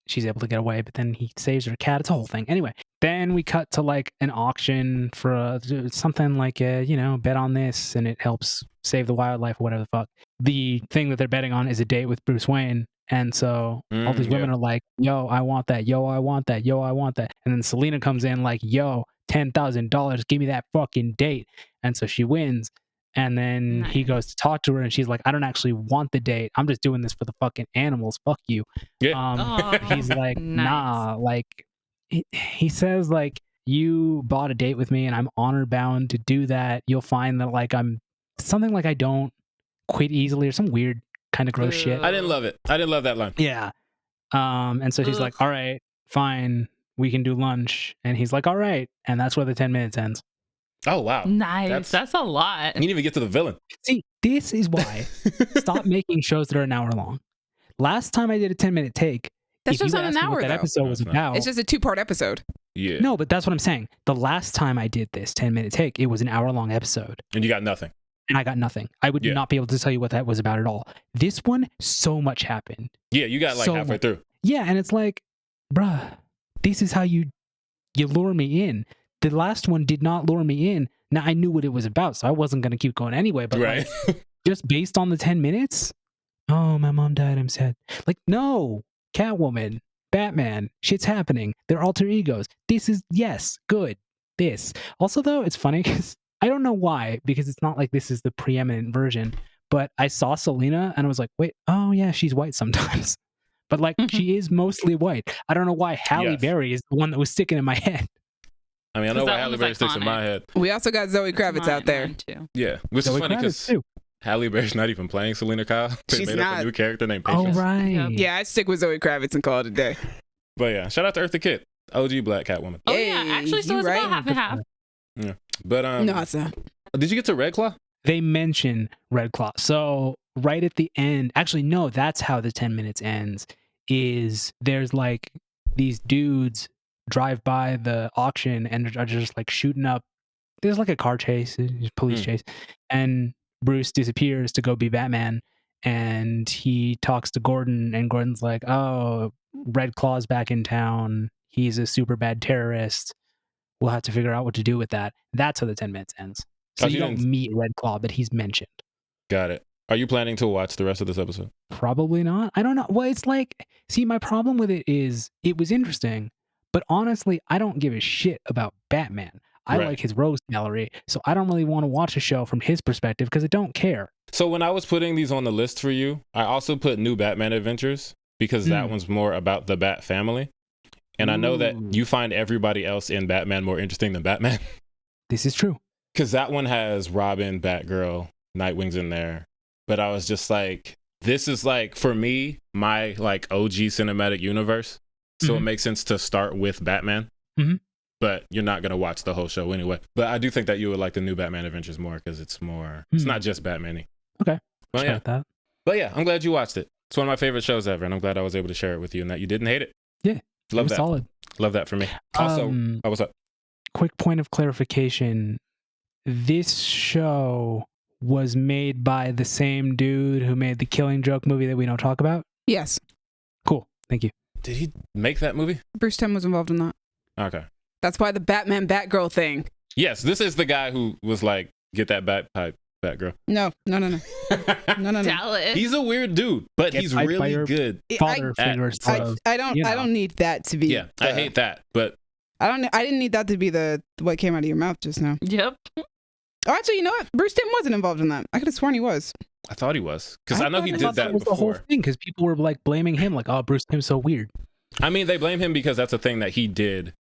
she's able to get away. But then he saves her cat. It's a whole thing. Anyway, then we cut to like an auction for something like, bet on this and it helps save the wildlife or whatever the fuck. The thing that they're betting on is a date with Bruce Wayne. And so all these women are like, yo, I want that. Yo, I want that. Yo, I want that. And then Selena comes in like, yo, $10,000. Give me that fucking date. And so she wins. And then he Nice. goes to talk to her and she's like, I don't actually want the date. I'm just doing this for the fucking animals. Fuck you. Yeah. Oh, He's like, nice. nah. Like, he says, like, you bought a date with me and I'm honor bound to do that. You'll find that, like, I'm something like I don't quit easily or some weird kind of gross shit. I didn't love it. I didn't love that line. Yeah. And so she's Ugh. like, all right, fine, we can do lunch. And he's like, all right. And that's where the 10 minutes ends. Oh, wow. Nice. That's a lot. You didn't even get to the villain. See, this is why. Stop making shows that are an hour long. Last time I did a 10-minute take, That's if you just on asked an me hour, what that though. episode No, was it's not. about. It's just a 2-part episode. Yeah. No, but that's what I'm saying. The last time I did this 10-minute take, it was an hour-long episode. And you got nothing. And I got nothing. I would Yeah. not be able to tell you what that was about at all. This one, so much happened. Yeah, you got like So halfway much. through. Yeah, and it's like, bruh, this is how you lure me in. The last one did not lure me in. Now, I knew what it was about, so I wasn't going to keep going anyway. But Right. like, just based on the 10 minutes, oh, my mom died, I'm sad. Like, no, Catwoman, Batman, shit's happening. They're alter egos. This is, yes, good. This. Also, though, it's funny because I don't know why, because it's not like this is the preeminent version, but I saw Selena and I was like, wait, oh, yeah, she's white sometimes. But like, she is mostly white. I don't know why Halle Yes. Berry is the one that was sticking in my head. I mean, I know 'Cause why that Halle one was Berry sticks in iconic. my head. We also got Zoe Kravitz out there. Mine too. Yeah. Which Zoe is funny Kravitz, because too. Halle Berry's not even playing Selena Kyle. They She's made up not. a new character named Oh, Patience. right. Yep. Yeah, I'd stick with Zoe Kravitz and call it a day. But yeah, shout out to Eartha Kitt, OG Black Catwoman. Oh yeah, Hey, actually, so you it's right. about half and half. But No, it's not. did you get to Red Claw? They mention Red Claw. So right at the end, actually, no, that's how the 10 minutes ends, is there's like these dudes drive by the auction and are just like shooting up. There's like a car chase, police chase, and Bruce disappears to go be Batman. And he talks to Gordon, and Gordon's like, oh, Red Claw's back in town. He's a super bad terrorist. We'll have to figure out what to do with that. That's how the 10 minutes ends. So Oh, you you don't didn't- meet Red Claw, but he's mentioned. Got it. Are you planning to watch the rest of this episode? Probably not. I don't know. Well, it's like, see, my problem with it is it was interesting, but honestly, I don't give a shit about Batman. I Right. like his rogues gallery, so I don't really want to watch a show from his perspective because I don't care. So when I was putting these on the list for you, I also put New Batman Adventures because that one's more about the Bat family. And I know that Ooh. you find everybody else in Batman more interesting than Batman. This is true. Because that one has Robin, Batgirl, Nightwing's in there. But I was just like, this is like, for me, my like OG cinematic universe. So it Mhm. makes sense to start with Batman. Mhm. But you're not going to watch the whole show anyway. But I do think that you would like the New Batman Adventures more because it's more, it's not just Batman-y. Okay. Well, yeah. Respect that. But yeah, I'm glad you watched it. It's one of my favorite shows ever, and I'm glad I was able to share it with you and that you didn't hate it. Yeah. Love It was that. solid. Love that for me. Also, oh, what's up? Quick point of clarification. This show was made by the same dude who made the Killing Joke movie that we don't talk about? Yes. Cool. Thank you. Did he make that movie? Bruce Timm was involved in that. Okay. That's why the Batman Batgirl thing. Yes, this is the guy who was like, get that Batpipe, Batgirl. No. Dallas. He's a weird dude, but Get he's piped by really your good. Father figure sort of. I don't you know. I don't need that to be. Yeah, I the- hate that, but I didn't need that to be the what came out of your mouth just now. Yep. Oh, actually, you know what? Bruce Timm wasn't involved in that. I could have sworn he was. I thought he was. Because I I know thought he it did that was the whole before. thing because people were like blaming him, like, "Oh, Bruce Timm's so weird." I mean, they blame him because that's a thing that he did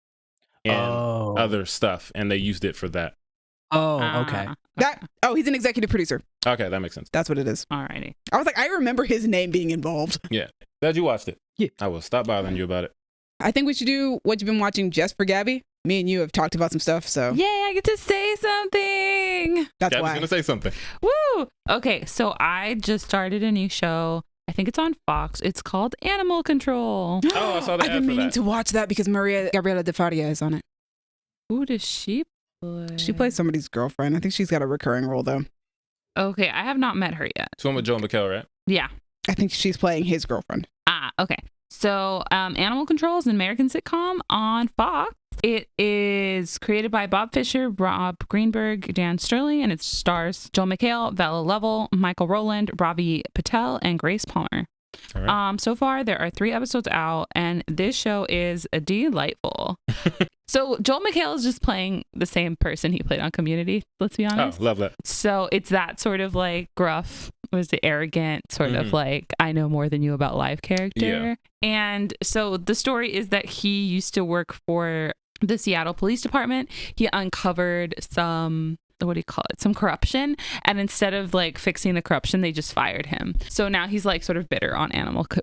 in Oh. other stuff, and they used it for that. Oh, okay. He's an executive producer. Okay, that makes sense. That's what it is. Alrighty. I was like, I remember his name being involved. Glad you watched it. Yeah. I will stop bothering you about it. I think we should do what you've been watching just for Gabby. Me and you have talked about some stuff, so Yay, I get to say something. that's Gabby's why. going to say something. Woo! Okay, so I just started a new show. I think it's on Fox. It's called Animal Control. Oh, I saw the I've ad been for meaning that. to watch that because Gabriela De Faria is on it. Who does she play? She plays somebody's girlfriend. I think she's got a recurring role though. Okay, I have not met her yet. It's one with Joel McHale, right? Yeah. I think she's playing his girlfriend. Okay. So, Animal Control is an American sitcom on Fox. It is created by Bob Fisher, Rob Greenberg, Dan Sterling, and it stars Joel McHale, Vala Lovell, Michael Rowland, Ravi Patel, and Grace Palmer. All right. So far, there are 3 episodes out, and this show is delightful. So Joel McHale is just playing the same person he played on Community, let's be Oh, honest. love that. So it's that sort of like gruff, was it arrogant, sort of like, I know more than you about life character. Yeah. And so the story is that he used to work for the Seattle Police Department. He uncovered some, what do you call it, some corruption, and instead of like fixing the corruption, they just fired him. So now he's like sort of bitter on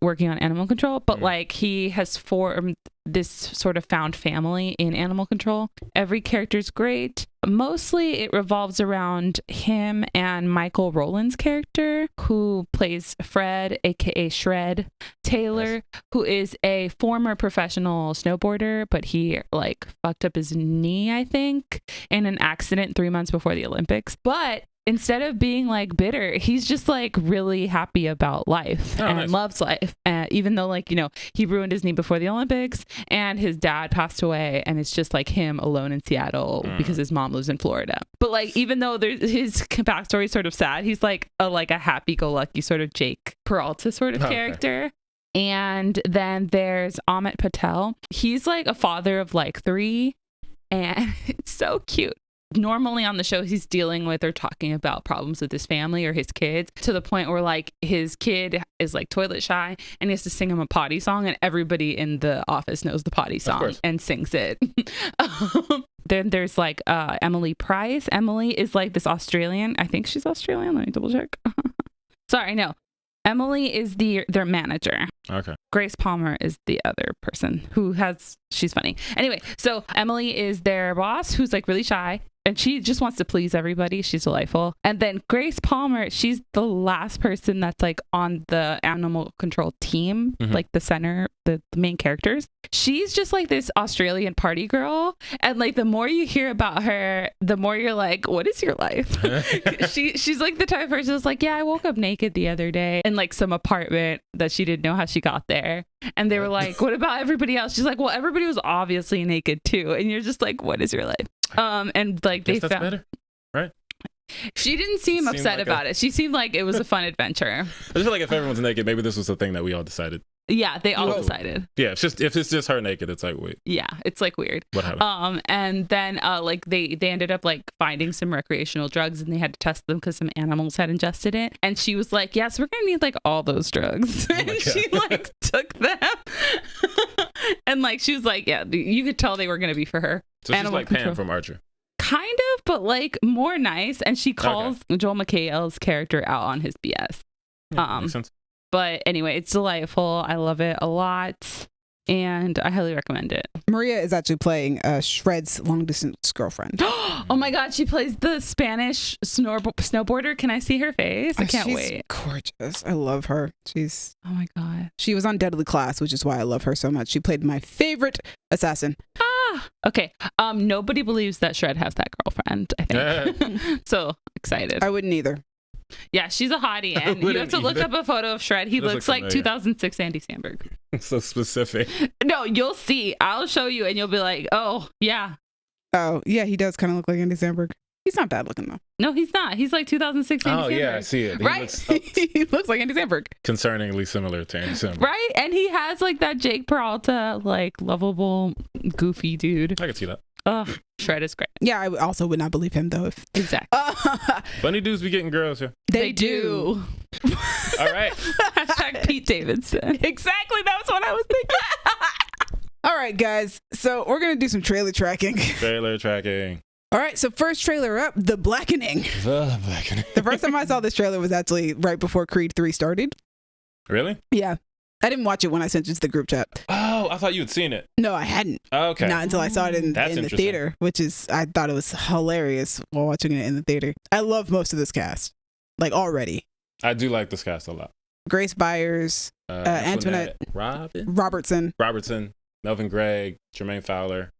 working on animal control, but like he has formed this sort of found family in animal control. Every character's great. Mostly it revolves around him and Michael Rowland's character, who plays Fred, aka Shred Taylor, who is a former professional snowboarder, but he like fucked up his knee, I think, in an accident 3 months before the Olympics. But instead of being like bitter, he's just like really happy about life and loves life. Even though like, you know, he ruined his knee before the Olympics and his dad passed away and it's just like him alone in Seattle because his mom lives in Florida. But like, even though his backstory is sort of sad, he's like a happy-go-lucky sort of Jake Peralta sort of character. And then there's Amit Patel. He's like a father of like 3 and it's so cute. Normally on the show, he's dealing with or talking about problems with his family or his kids, to the point where like his kid is like toilet shy and he has to sing him a potty song, and everybody in the office knows the potty song and sings it. Then there's like Emily Price. Emily is like this Australian. I think she's Australian. Let me double check. Sorry, no. Emily is their manager. Okay. Grace Palmer is the other person she's funny. Anyway, so Emily is their boss, who's like really shy. And she just wants to please everybody. She's delightful. And then Grace Palmer, she's the last person that's like on the animal control team, like the center, the main characters. She's just like this Australian party girl. And like the more you hear about her, the more you're like, what is your life? She's like the type of person that's like, yeah, I woke up naked the other day in like some apartment that she didn't know how she got there. And they were like, what about everybody else? She's like, well, everybody was obviously naked too. And you're just like, what is your life? And like they found better, right? She didn't seem upset about it. She seemed like it was a fun adventure. I just feel like if everyone's naked, maybe this was the thing that we all decided. Yeah, they all decided. Yeah, if it's just her naked, it's like, wait. Yeah, it's like weird. What happened? And then like they ended up like finding some recreational drugs, and they had to test them because some animals had ingested it. And she was like, yes, we're gonna need like all those drugs. And she like took them. And like she was like, yeah, you could tell they were gonna be for her. So she's like Pan from Archer. Kind of, but like more nice. And she calls Joel McHale's character out on his BS. Yeah, makes sense. But anyway, it's delightful. I love it a lot. And I highly recommend it. Maria is actually playing Shred's long-distance girlfriend. Oh my God, she plays the Spanish snowboarder. Can I see her face? I can't wait. Gorgeous. I love her. Oh my God. She was on Deadly Class, which is why I love her so much. She played my favorite assassin. Okay. Nobody believes that Shred has that girlfriend, I think. So excited. I wouldn't either. Yeah, she's a hottie, and you have to look up a photo of Shred. He looks like 2006 Andy Samberg. So specific. No, you'll see. I'll show you, and you'll be like, oh, yeah. Oh, yeah, he does kind of look like Andy Samberg. He's not bad looking, though. No, he's not. He's like 2006 Andy Samberg. Oh, yeah, I see it. Right? He looks like Andy Samberg. Concerningly similar to Andy Samberg. Right? And he has like that Jake Peralta, like lovable, goofy dude. I can see that. Ugh, Shred is great. Yeah, I also would not believe him, though. Exactly. Funny dudes be getting girls here. They do. All right. Hashtag Pete Davidson. Exactly. That was what I was thinking. All right, guys. So we're going to do some trailer tracking. All right, so first trailer up, The Blackening. The Blackening. The first time I saw this trailer was actually right before Creed 3 started. Really? Yeah. I didn't watch it when I sent it to the group chat. Oh, I thought you had seen it. No, I hadn't. Okay. Not until I saw it in the theater, which is, I thought it was hilarious while watching it in the theater. I love most of this cast, like already. I do like this cast a lot. Grace Byers, Antoinette Robertson, Melvin Gregg, Jermaine Fowler.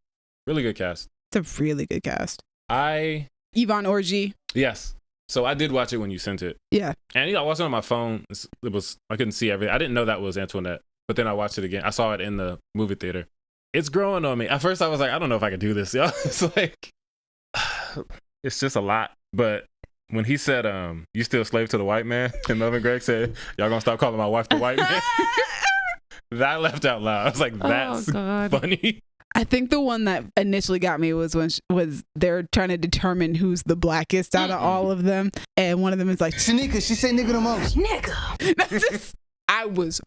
Really good cast. It's a really good cast. Yvonne Orji. Yes. So I did watch it when you sent it. Yeah. And I watched it on my phone. I couldn't see everything. I didn't know that was Antoinette. But then I watched it again. I saw it in the movie theater. It's growing on me. At first I was like, I don't know if I could do this. It's like, it's just a lot. But when he said, you still a slave to the white man? And Melvin Gregg said, y'all gonna stop calling my wife the white man? That laughed out loud. I was like, that's funny. I think the one that initially got me was when they're trying to determine who's the blackest out of all of them. And one of them is like, Shanika, she say nigga the most. Nigga. I was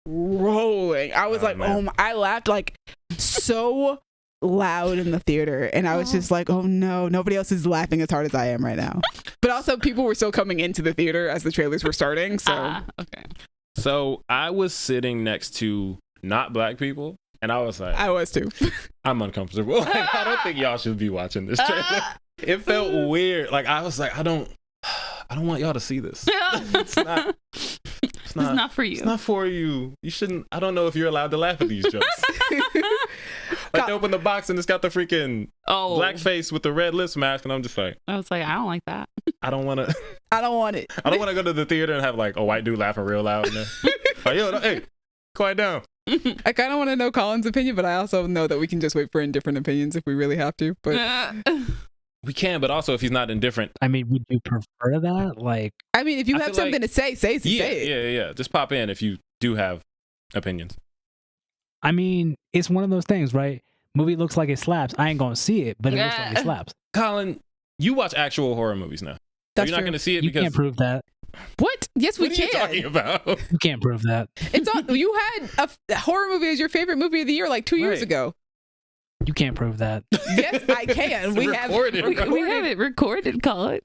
rolling. I was I laughed like so loud in the theater. And I was just like, oh no, nobody else is laughing as hard as I am right now. But also people were still coming into the theater as the trailers were starting. So okay. So I was sitting next to not black people, And I was like, I was too. I'm uncomfortable. Like, I don't think y'all should be watching this trailer. It felt weird. Like, I was like, I don't want y'all to see this. It's not for you. It's not for you. You shouldn't. I don't know if you're allowed to laugh at these jokes. Like, they open the box and it's got the freaking black face with the red lips mask, and I'm just like, I was like, I don't like that. I don't want to. I don't want it. I don't want to go to the theater and have like a white dude laughing real loud. And like, yo, hey, quiet down. I kind of want to know Colin's opinion, but I also know that we can just wait for Indifferent Opinions if we really have to. But we can, but also if he's not indifferent. I mean, would you prefer that? Like, I mean, if you have something to say it. Yeah. Just pop in if you do have opinions. I mean, it's one of those things, right? Movie looks like it slaps. I ain't gonna see it, but it looks like it slaps. Colin, you watch actual horror movies now. That's You're not going to see it You because can't prove that. What? Yes, we what can. What are you talking about? You can't prove that. It's on. You had a horror movie as your favorite movie of the year like 2 years ago. You can't prove that. Yes, I can. We have it recorded, Colin.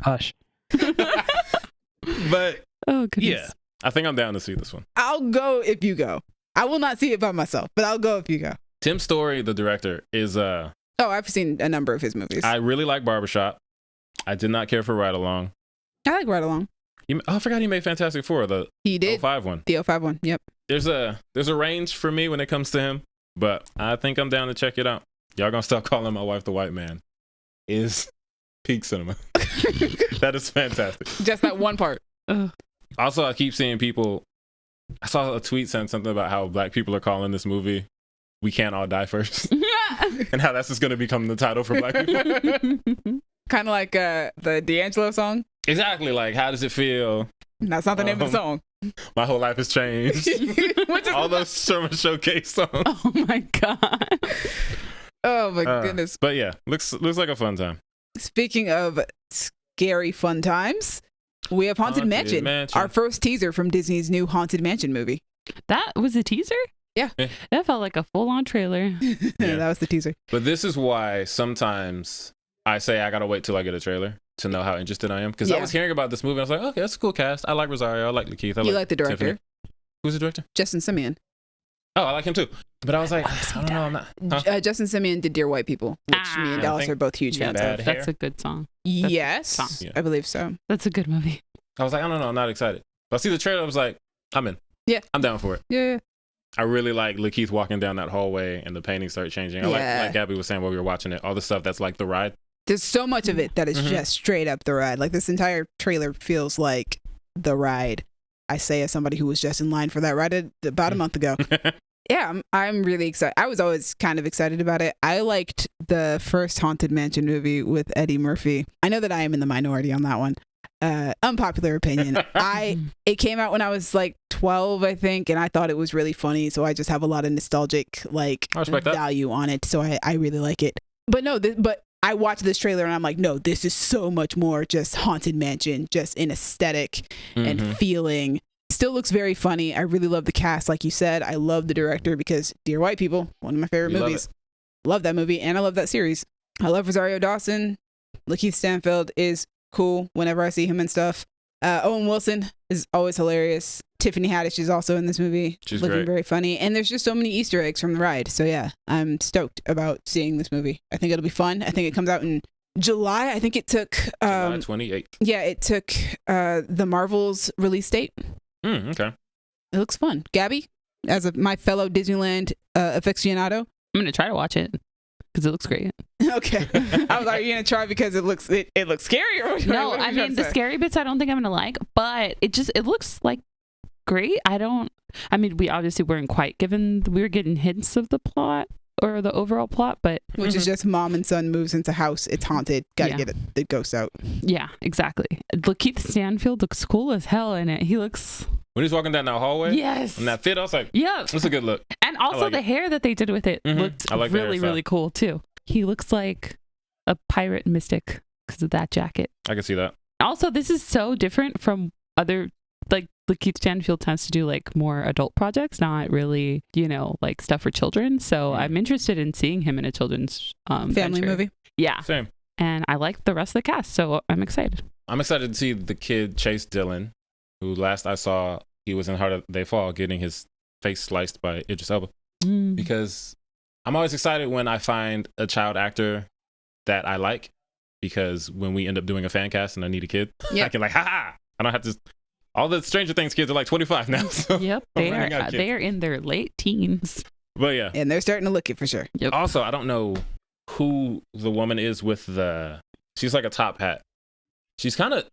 Hush. But oh goodness. Yeah, I think I'm down to see this one. I'll go if you go. I will not see it by myself, but I'll go if you go. Tim Story, the director, is Oh, I've seen a number of his movies. I really like Barbershop. I did not care for Ride Along. I like Ride Along. I forgot he made Fantastic Four, the He did. 05 one. The 05 one, yep. There's a range for me when it comes to him, but I think I'm down to check it out. Y'all gonna stop calling my wife the white man is peak cinema. That is fantastic. Just that one part. Also, I keep seeing people. I saw a tweet saying something about how black people are calling this movie "We Can't All Die First," and how that's just going to become the title for black people. Kind of like the D'Angelo song. Exactly. Like, how does it feel? That's not the name of the song. My whole life has changed. All those Summer Showcase songs. Oh my god. Oh my goodness. But yeah, looks like a fun time. Speaking of scary fun times, we have Haunted Mansion, our first teaser from Disney's new Haunted Mansion movie. That was a teaser? Yeah. That felt like a full-on trailer. Yeah, that was the teaser. But this is why sometimes I say I gotta wait till I get a trailer to know how interested I am. Because I was hearing about this movie, I was like, okay, that's a cool cast. I like Rosario, I like Lakeith. You like the director? Tiffany. Who's the director? Justin Simeon. Oh, I like him too. But I was like, I don't know, I'm not. Huh? Justin Simeon did Dear White People, which me and Dallas are both huge fans of. Hair. That's a good song. Yes, I believe so. That's a good movie. I was like, I don't know, I'm not excited. But I see the trailer, I was like, I'm in. Yeah. I'm down for it. Yeah. I really like Lakeith walking down that hallway and the paintings start changing. I like Gaby was saying while we were watching it, all the stuff that's like the ride. There's so much of it that is just straight up the ride. Like, this entire trailer feels like the ride. I say as somebody who was just in line for that ride about a month ago. Yeah, I'm really excited. I was always kind of excited about it. I liked the first Haunted Mansion movie with Eddie Murphy. I know that I am in the minority on that one. Unpopular opinion. It came out when I was like 12, I think, and I thought it was really funny. So I just have a lot of nostalgic value on it. So I really like it. But no, but I watched this trailer and I'm like, no, this is so much more just Haunted Mansion, just in aesthetic and feeling. Still looks very funny. I really love the cast, like you said. I love the director because Dear White People, one of my favorite movies. Love that movie, and I love that series. I love Rosario Dawson. Lakeith Stanfield is cool whenever I see him and stuff. Owen Wilson is always hilarious. Tiffany Haddish is also in this movie. She's looking great. Very funny. And there's just so many Easter eggs from the ride. So yeah, I'm stoked about seeing this movie. I think it'll be fun. I think it comes out in July. I think it took July 28th. Yeah, it took the Marvel's release date. Okay. It looks fun. Gaby, as my fellow Disneyland aficionado. I'm going to try to watch it because it looks great. Okay. I was like, are you going to try because it looks scary? Or no, I mean, the scary bits I don't think I'm going to like, but it looks like great. We obviously weren't quite we were getting hints of the plot or the overall plot, but which is just mom and son moves into house. It's haunted. Gotta get the ghosts out. Yeah, exactly. Lakeith Stanfield looks cool as hell in it. He looks when he's walking down that hallway. Yes. And that fit, I was like, yeah, that's a good look. And also the hair that they did with it looked really, really cool too. He looks like a pirate mystic because of that jacket. I can see that. Also, this is so different from other, like, Lakeith Stanfield tends to do like more adult projects, not really, like stuff for children. So I'm interested in seeing him in a children's family movie. Yeah. Same. And I like the rest of the cast, so I'm excited. I'm excited to see the kid Chase Dillon, who last I saw, he was in Heart of They Fall getting his face sliced by Idris Elba. because I'm always excited when I find a child actor that I like, because when we end up doing a fan cast and I need a kid, I can like, ha! I don't have to. All the Stranger Things kids are like 25 now. So yep, they are in their late teens. But yeah, and they're starting to look it for sure. Yep. Also, I don't know who the woman is with the. She's like a top hat. She's kind of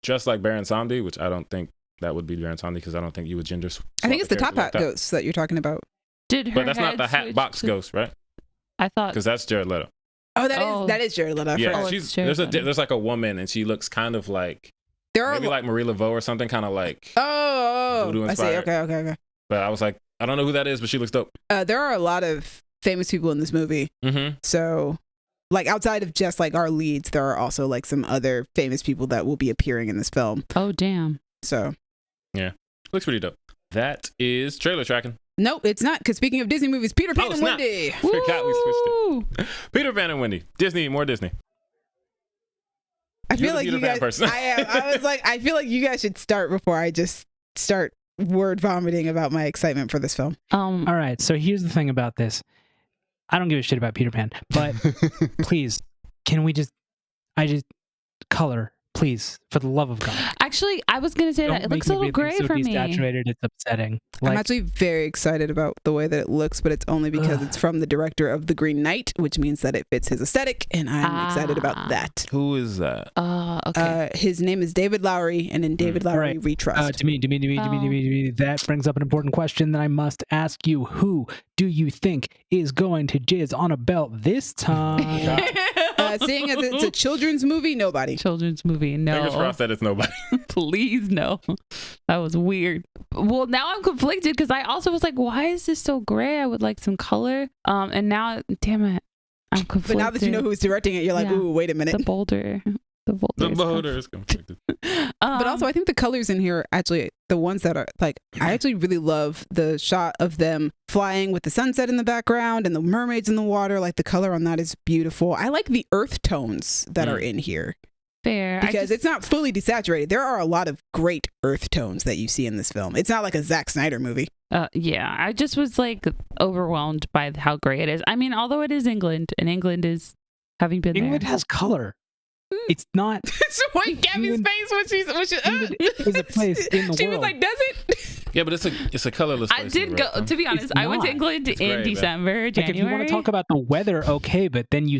dressed like Baron Samedi, which I don't think that would be Baron Samedi, because I don't think you would gender. I think it's the top hat ghost that you're talking about. But that's not the hat box ghost, right? I thought, because that's Jared Leto. Oh, that is Jared Leto. Yeah, there's like a woman, and she looks kind of like maybe like Marie Laveau or something, kind of like voodoo inspired. I see. Okay. But I was like, I don't know who that is, but she looks dope. There are a lot of famous people in this movie. So, like, outside of just like our leads, there are also like some other famous people that will be appearing in this film. Oh, damn. So, yeah, looks pretty dope. That is trailer tracking. No, it's not. Because speaking of Disney movies, Peter Pan and Wendy. Forgot we switched it. Peter Pan and Wendy. Disney, more Disney. I feel like you guys. I am. I was like, I feel like you guys should start before I just start word vomiting about my excitement for this film. All right. So here's the thing about this. I don't give a shit about Peter Pan, but please, can we color, please, for the love of God. Actually, I was going to say that it looks a little gray for me. Desaturated, it's upsetting. I'm actually very excited about the way that it looks, but it's only because it's from the director of The Green Knight, which means that it fits his aesthetic, and I'm excited about that. Who is that? Okay. His name is David Lowery, and in David Lowery We Trust. Demi, that brings up an important question that I must ask you. Who do you think is going to jizz on a belt this time? Seeing as it's a children's movie, nobody. Children's movie, no. Fingers crossed that it's nobody. Please, no. That was weird. Well, now I'm conflicted because I also was like, why is this so gray? I would like some color. And now, damn it, I'm conflicted. But now that you know who's directing it, you're like, ooh, wait a minute. The boulder is conflicted. But also, I think the colors in here are actually the ones that are like, I actually really love the shot of them flying with the sunset in the background and the mermaids in the water. Like, the color on that is beautiful. I like the earth tones that are in here. Fair. Because it's not fully desaturated. There are a lot of great earth tones that you see in this film. It's not like a Zack Snyder movie. Yeah, I just was like overwhelmed by how gray it is. I mean, although it is England, and England is having been England has color. It's not. So wait, Gaby's face when she's is a place in the she world. was like, does it? Yeah, but it's a colorless place. I did go. To be honest, I went to England in December, January. Like, if you want to talk about the weather, okay, but then you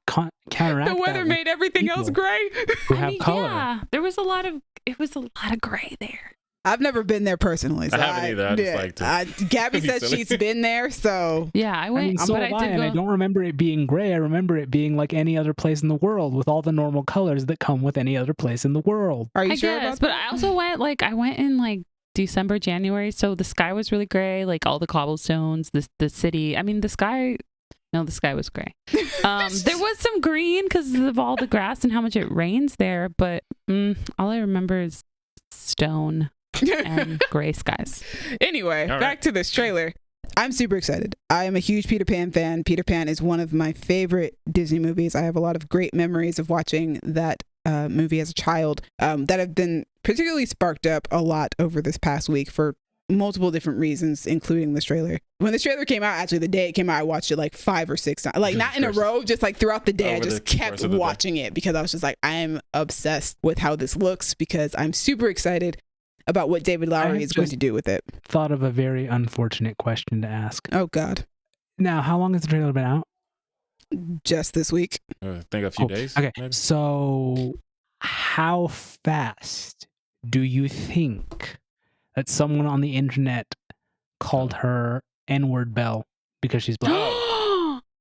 counteract the weather made everything else gray. Who have color? Yeah, there was a lot of. It was a lot of gray there. I've never been there personally. So I haven't either. I just like to. Gabby says she's been there, so yeah, I went. So have I, and I don't remember it being gray. I remember it being like any other place in the world, with all the normal colors that come with any other place in the world. Are you sure about that? But I also went in like December, January, so the sky was really gray, like all the cobblestones, the city. I mean, the sky. No, the sky was gray. There was some green because of all the grass and how much it rains there, but all I remember is stone and gray skies. Anyway, back to this trailer. I'm super excited. I am a huge Peter Pan fan. Peter Pan is one of my favorite Disney movies. I have a lot of great memories of watching that movie as a child that have been particularly sparked up a lot over this past week for multiple different reasons, including this trailer. When this trailer came out, actually the day it came out, I watched it like 5 or 6 times, like not in a row, just like throughout the day. I just kept watching it because I was just like, I'm obsessed with how this looks, because I'm super excited about what David Lowery is going to do with it. Thought of a very unfortunate question to ask. Oh God. Now, how long has the trailer been out? Just this week. I think a few days. Okay, maybe. So how fast do you think that someone on the internet called her N-word Belle because she's black?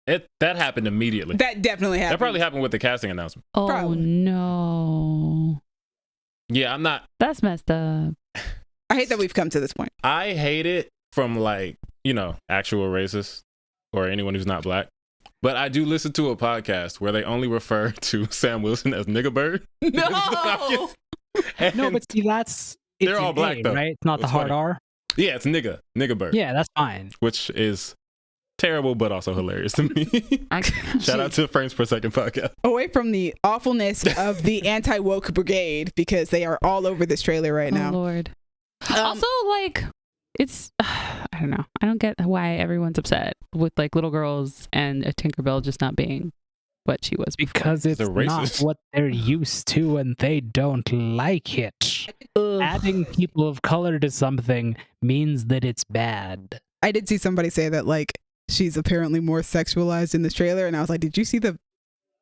That happened immediately. That definitely happened. That probably happened with the casting announcement. Oh, probably. No. Yeah, I'm not. That's messed up. I hate that we've come to this point. I hate it from like, actual racists or anyone who's not black. But I do listen to a podcast where they only refer to Sam Wilson as Nigga Bird. No. No, but see, they're all black though, right? It's not the hard R. Yeah, it's Nigga Bird. Yeah, that's fine. Which is terrible, but also hilarious to me. Shout out to Frames Per Second podcast. Away from the awfulness of the anti-woke brigade, because they are all over this trailer right now. Oh, Lord. Also, like, It's I don't know. I don't get why everyone's upset with like little girls and a Tinkerbell just not being what she was before. Because it's They're not racist. what they're used to and they don't like it. Adding people of color to something means that it's bad. I did see somebody say that like she's apparently more sexualized in this trailer, and I was like, did you see the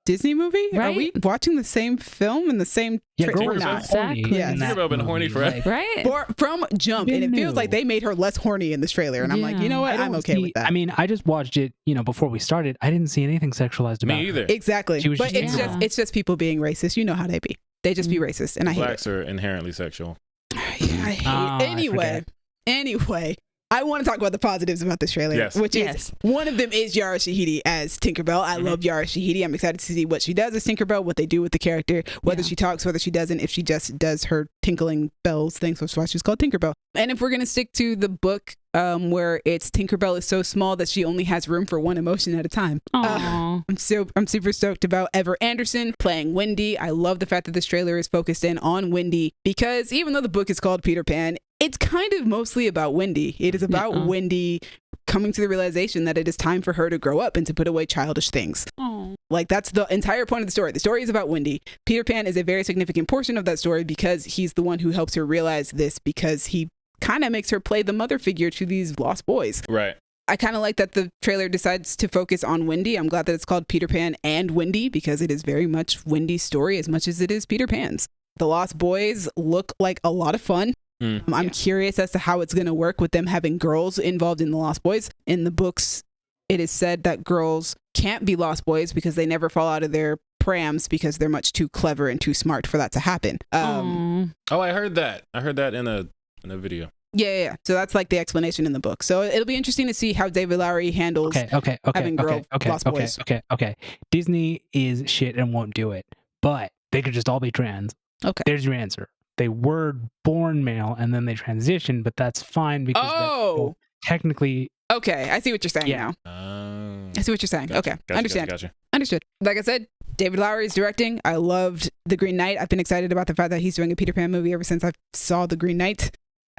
Disney movie? Are we Right? watching the same film in the same Girl We're was not. horny Exactly. in that Tinkerbell been horny movie, forever. like, Right? from jump, and it feels like they made her less horny in this trailer, and I'm like, you know what? I I'm don't okay see- with that. I mean, I just watched it, before we started. I didn't see anything sexualized about Me her. either. exactly. She was But just normal. it's just people being racist. You know how they be. They just be racist, and I hate Blacks are inherently sexual. it. I hate Ah, it. I Anyway, I want to talk about the positives about this trailer, Yes. which Yes. is one of them is Yara Shahidi as Tinkerbell. I love Yara Shahidi. I'm excited to see what she does as Tinkerbell, what they do with the character, whether Yeah. she talks, whether she doesn't, if she just does her tinkling bells things, that's why she's called Tinkerbell. And if we're gonna stick to the book, where it's Tinkerbell is so small that she only has room for one emotion at a time. Aww. I'm super stoked about Ever Anderson playing Wendy. I love the fact that this trailer is focused in on Wendy because even though the book is called Peter Pan, it's kind of mostly about Wendy. It is about Yeah. Wendy coming to the realization that it is time for her to grow up and to put away childish things. Aw. Like that's the entire point of the story. The story is about Wendy. Peter Pan is a very significant portion of that story because he's the one who helps her realize this because he kind of makes her play the mother figure to these lost boys. Right. I kind of like that the trailer decides to focus on Wendy. I'm glad that it's called Peter Pan and Wendy because it is very much Wendy's story as much as it is Peter Pan's. The Lost Boys look like a lot of fun. I'm curious as to how it's going to work with them having girls involved in the Lost Boys. In the books, it is said that girls can't be Lost Boys because they never fall out of their prams because they're much too clever and too smart for that to happen. Aw. Oh, I heard that. I heard that in a video. Yeah. So that's like the explanation in the book. So it'll be interesting to see how David Lowery handles having girl Lost Boys. Okay. Disney is shit and won't do it, but they could just all be trans. Okay. There's your answer. They were born male and then they transitioned, but that's fine because Oh. technically, Okay, I see what you're saying Yeah. now. I see what you're saying. Gotcha, Okay, gotcha, understand. Gotcha. Understood. Like I said, David Lowery is directing. I loved The Green Knight. I've been excited about the fact that he's doing a Peter Pan movie ever since I saw The Green Knight.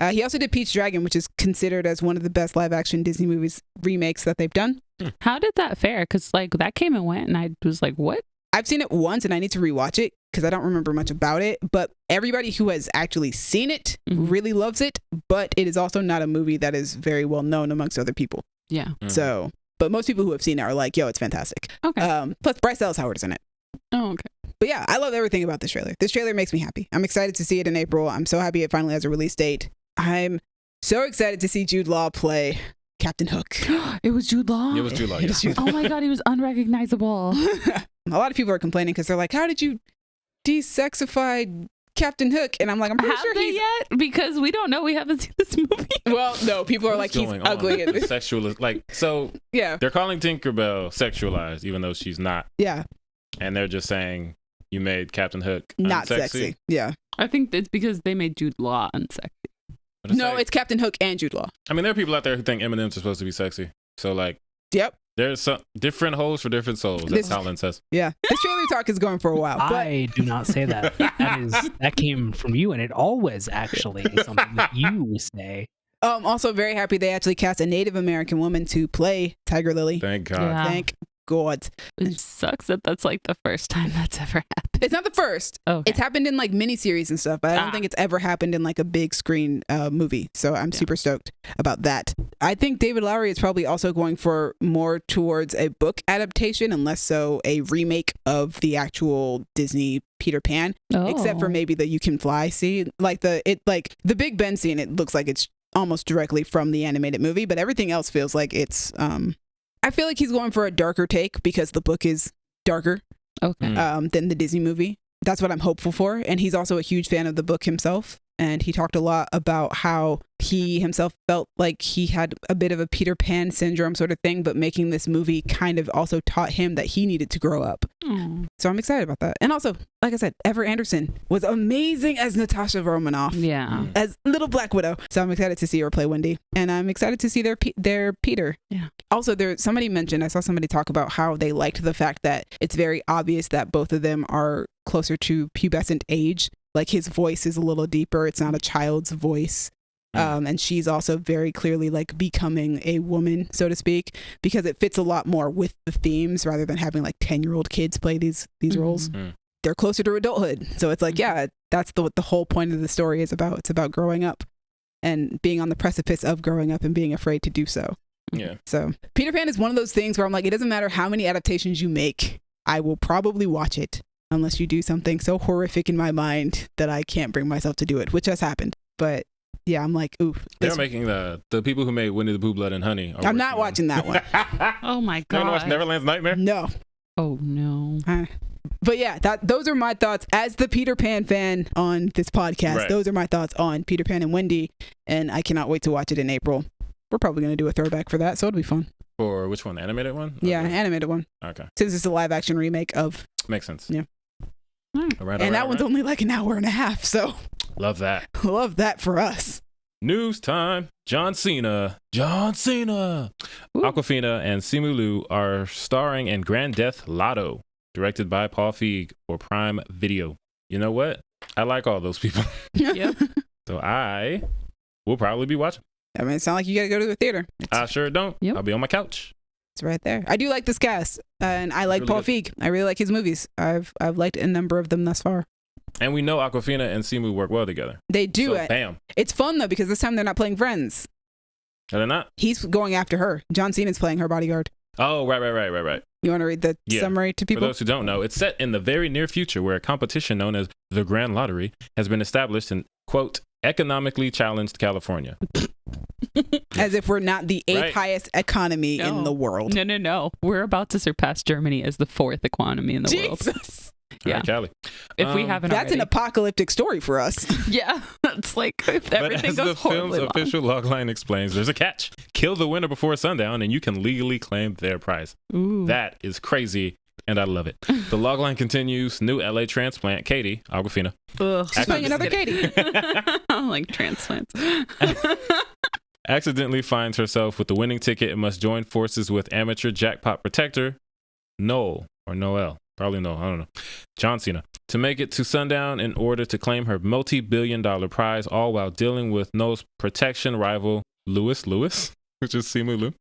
He also did Pete's Dragon, which is considered as one of the best live action Disney movies remakes that they've done. How did that fare? Because like that came and went, and I was like, "What?" I've seen it once and I need to rewatch it because I don't remember much about it. But everybody who has actually seen it really loves it. But it is also not a movie that is very well known amongst other people. Yeah. So, but most people who have seen it are like, yo, it's fantastic. Okay. Plus, Bryce Dallas Howard is in it. Oh, okay. But yeah, I love everything about this trailer. This trailer makes me happy. I'm excited to see it in April. I'm so happy it finally has a release date. I'm so excited to see Jude Law play Captain Hook. It was Jude Law. It was Jude Law. It Yeah. was Jude Law. Oh my god, he was unrecognizable. A lot of people are complaining because they're like, how did you desexify Captain Hook? And I'm like, I'm pretty Have sure they he's... yet? Because we don't know. We haven't seen this movie. Well, no, people are like, What's he's going on? ugly. The sexual, like, so Yeah, they're calling Tinkerbell sexualized, even though she's not, yeah, and they're just saying you made Captain Hook not unsexy. sexy. Yeah. I think it's because they made Jude Law unsexy. But No, like- it's Captain Hook and Jude Law. I mean, there are people out there who think M&Ms are supposed to be sexy. So like, Yep. there's some different holes for different souls. That's This- how Lynn says. Yeah. This trailer talk is going for a while. But I do not say that. That came from you, and it always actually is something that you say. also very happy they actually cast a Native American woman to play Tiger Lily. Thank God. Yeah. Thank God. It sucks that that's like the first time that's ever happened. It's not the first. Okay. It's happened in like miniseries and stuff, but I don't Ah. think it's ever happened in like a big screen movie. So I'm super stoked about that. I think David Lowery is probably also going for more towards a book adaptation and less so a remake of the actual Disney Peter Pan, except for maybe the You Can Fly scene. Like the Big Ben scene, it looks like it's almost directly from the animated movie, but everything else feels like it's I feel like he's going for a darker take because the book is darker Okay. than the Disney movie. That's what I'm hopeful for. And he's also a huge fan of the book himself. And he talked a lot about how he himself felt like he had a bit of a Peter Pan syndrome sort of thing, but making this movie kind of also taught him that he needed to grow up. Aw. So I'm excited about that. And also, like I said, Ever Anderson was amazing as Natasha Romanoff, Yeah. as Little Black Widow. So I'm excited to see her play Wendy. And I'm excited to see their Peter. Yeah. Also, somebody mentioned, I saw somebody talk about how they liked the fact that it's very obvious that both of them are closer to pubescent age. Like his voice is a little deeper. It's not a child's voice. And she's also very clearly like becoming a woman, so to speak, because it fits a lot more with the themes rather than having like 10-year-old kids play these roles. They're closer to adulthood. So it's like, yeah, that's what the whole point of the story is about. It's about growing up and being on the precipice of growing up and being afraid to do so. Yeah. So Peter Pan is one of those things where I'm like, it doesn't matter how many adaptations you make, I will probably watch it unless you do something so horrific in my mind that I can't bring myself to do it, which has happened. But yeah, I'm like, ooh. They're making the people who made Winnie the Pooh, Blood and Honey. I'm not watching that one. Oh my God. You ever watch Neverland's Nightmare? No. Oh no. But yeah, those are my thoughts as the Peter Pan fan on this podcast. Right. Those are my thoughts on Peter Pan and Wendy, and I cannot wait to watch it in April. We're probably going to do a throwback for that, so it'll be fun. For which one? The animated one? Yeah, animated one. Okay. Since it's a live action remake of. Makes sense. Yeah. All right, and that one's only like an hour and a half, so. Love that. Love that for us. News time. John Cena. Awkwafina and Simu are starring in Grand Death Lotto, directed by Paul Feig for Prime Video. You know what? I like all those people. Yep. So I will probably be watching. I mean, it sounds like you got to go to the theater. I sure don't. Yep. I'll be on my couch. It's right there. I do like this cast, and I like Really Paul good. Feig. I really like his movies. I've liked a number of them thus far. And we know Awkwafina and Simu work well together. They do So, it. bam. It's fun though because this time they're not playing friends. Are they not? He's going after her. John Cena's playing her bodyguard. Oh, right. You want to read the Yeah. summary to For people? those who don't know, it's set in the very near future where a competition known as the Grand Lottery has been established in, quote, economically challenged California. As if we're not the eighth Right. highest economy in No. the world. No. We're about to surpass Germany as the 4th economy in the world. Jesus. All Yeah. right, Cali. If we haven't That's already. an apocalyptic story for us. Yeah. It's like if But everything as the goes film's horribly wrong. official logline explains, there's a catch. Kill the winner before sundown and you can legally claim their prize. Ooh. That is crazy, and I love it. The logline continues. New LA transplant, Katie, Awkwafina. Ugh. She's playing another Katie. Like transplants. Accidentally finds herself with the winning ticket and must join forces with amateur jackpot protector, Noel, or Noel. Probably Noel, I don't know. John Cena. To make it to sundown in order to claim her multi-billion-dollar prize, all while dealing with Noel's protection rival, Lewis, which is Simu Liu.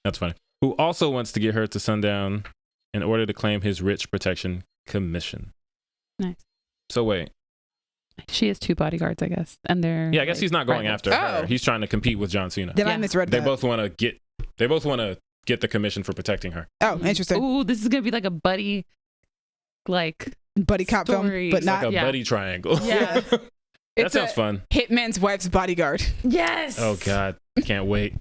That's funny. Who also wants to get her to sundown in order to claim his rich protection commission. Nice. So wait. She has 2 bodyguards, I guess. And they're Yeah, I guess like, he's not going private. after her. Oh. He's trying to compete with John Cena. Then I Yeah. misread They that. both want to get the commission for protecting her. Oh, interesting. Ooh, this is gonna be like a buddy like Buddy cop film, story. but It's not. like a yeah. buddy triangle. Yeah. That It's sounds a fun. Hitman's wife's bodyguard. Yes. Oh God, can't wait.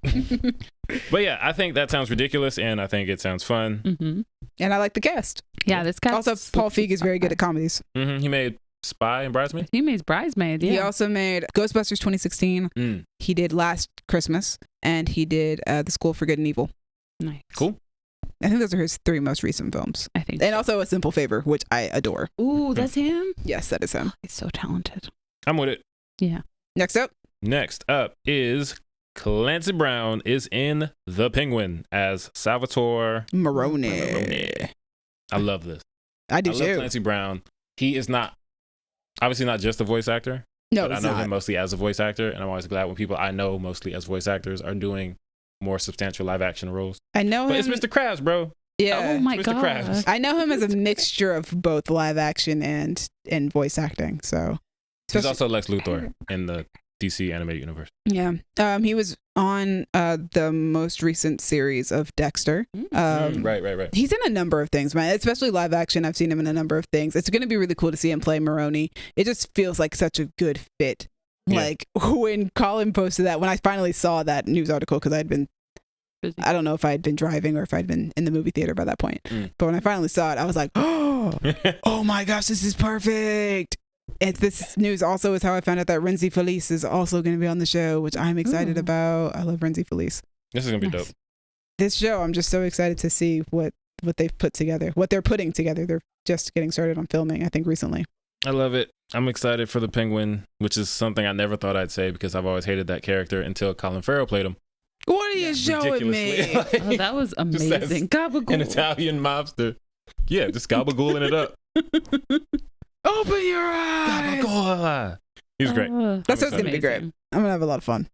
But yeah, I think that sounds ridiculous, and I think it sounds fun. Mm-hmm. And I like the cast. Yeah, this guy. Also, Paul Feig is very good at comedies. He made Spy and Bridesmaid. He made Bridesmaid. Yeah. He also made Ghostbusters 2016. Mm. He did Last Christmas, and he did The School for Good and Evil. Nice. Cool. I think those are his 3 most recent films. I think. And also A Simple Favor, which I adore. Ooh, that's him. Yes, that is him. He's so talented. I'm with it. Yeah. Next up, Next up is Clancy Brown is in The Penguin as Salvatore Maroni. I love this. I do I love too. Clancy Brown. He is obviously not just a voice actor, No, but I it's know not. him mostly as a voice actor, and I'm always glad when people I know mostly as voice actors are doing more substantial live action roles. I know But him. it's Mr. Krabs, bro. Yeah. Oh my Mr. god. Krabs. I know him as a mixture of both live action and voice acting. So, He's especially- also Lex Luthor in the DC animated universe. yeah. He was on the most recent series of Dexter. Right. He's in a number of things, man. Especially live action. I've seen him in a number of things. It's going to be really cool to see him play Maroni. It just feels like such a good fit. Yeah. Like when Colin posted that, when I finally saw that news article, because I'd been, Busy. I don't know if I'd been driving or if I'd been in the movie theater by that point. But when I finally saw it, I was like, oh my gosh, this is perfect. And this news also is how I found out that Renzi Felice is also going to be on the show, which I'm excited Ooh. about. I love Renzi Felice. This is gonna be Nice. dope. This show, I'm just so excited to see what they've put together, what they're putting together. They're just getting started on filming, I think, recently. I love it. I'm excited for the Penguin, which is something I never thought I'd say because I've always hated that character until Colin Farrell played him. What are you showing me? Oh, that was amazing. Gabagool. An Italian mobster. Yeah, just gabagooling it up. Open your eyes. Gabagool. He's great. That show's gonna be great. amazing. I'm gonna have a lot of fun.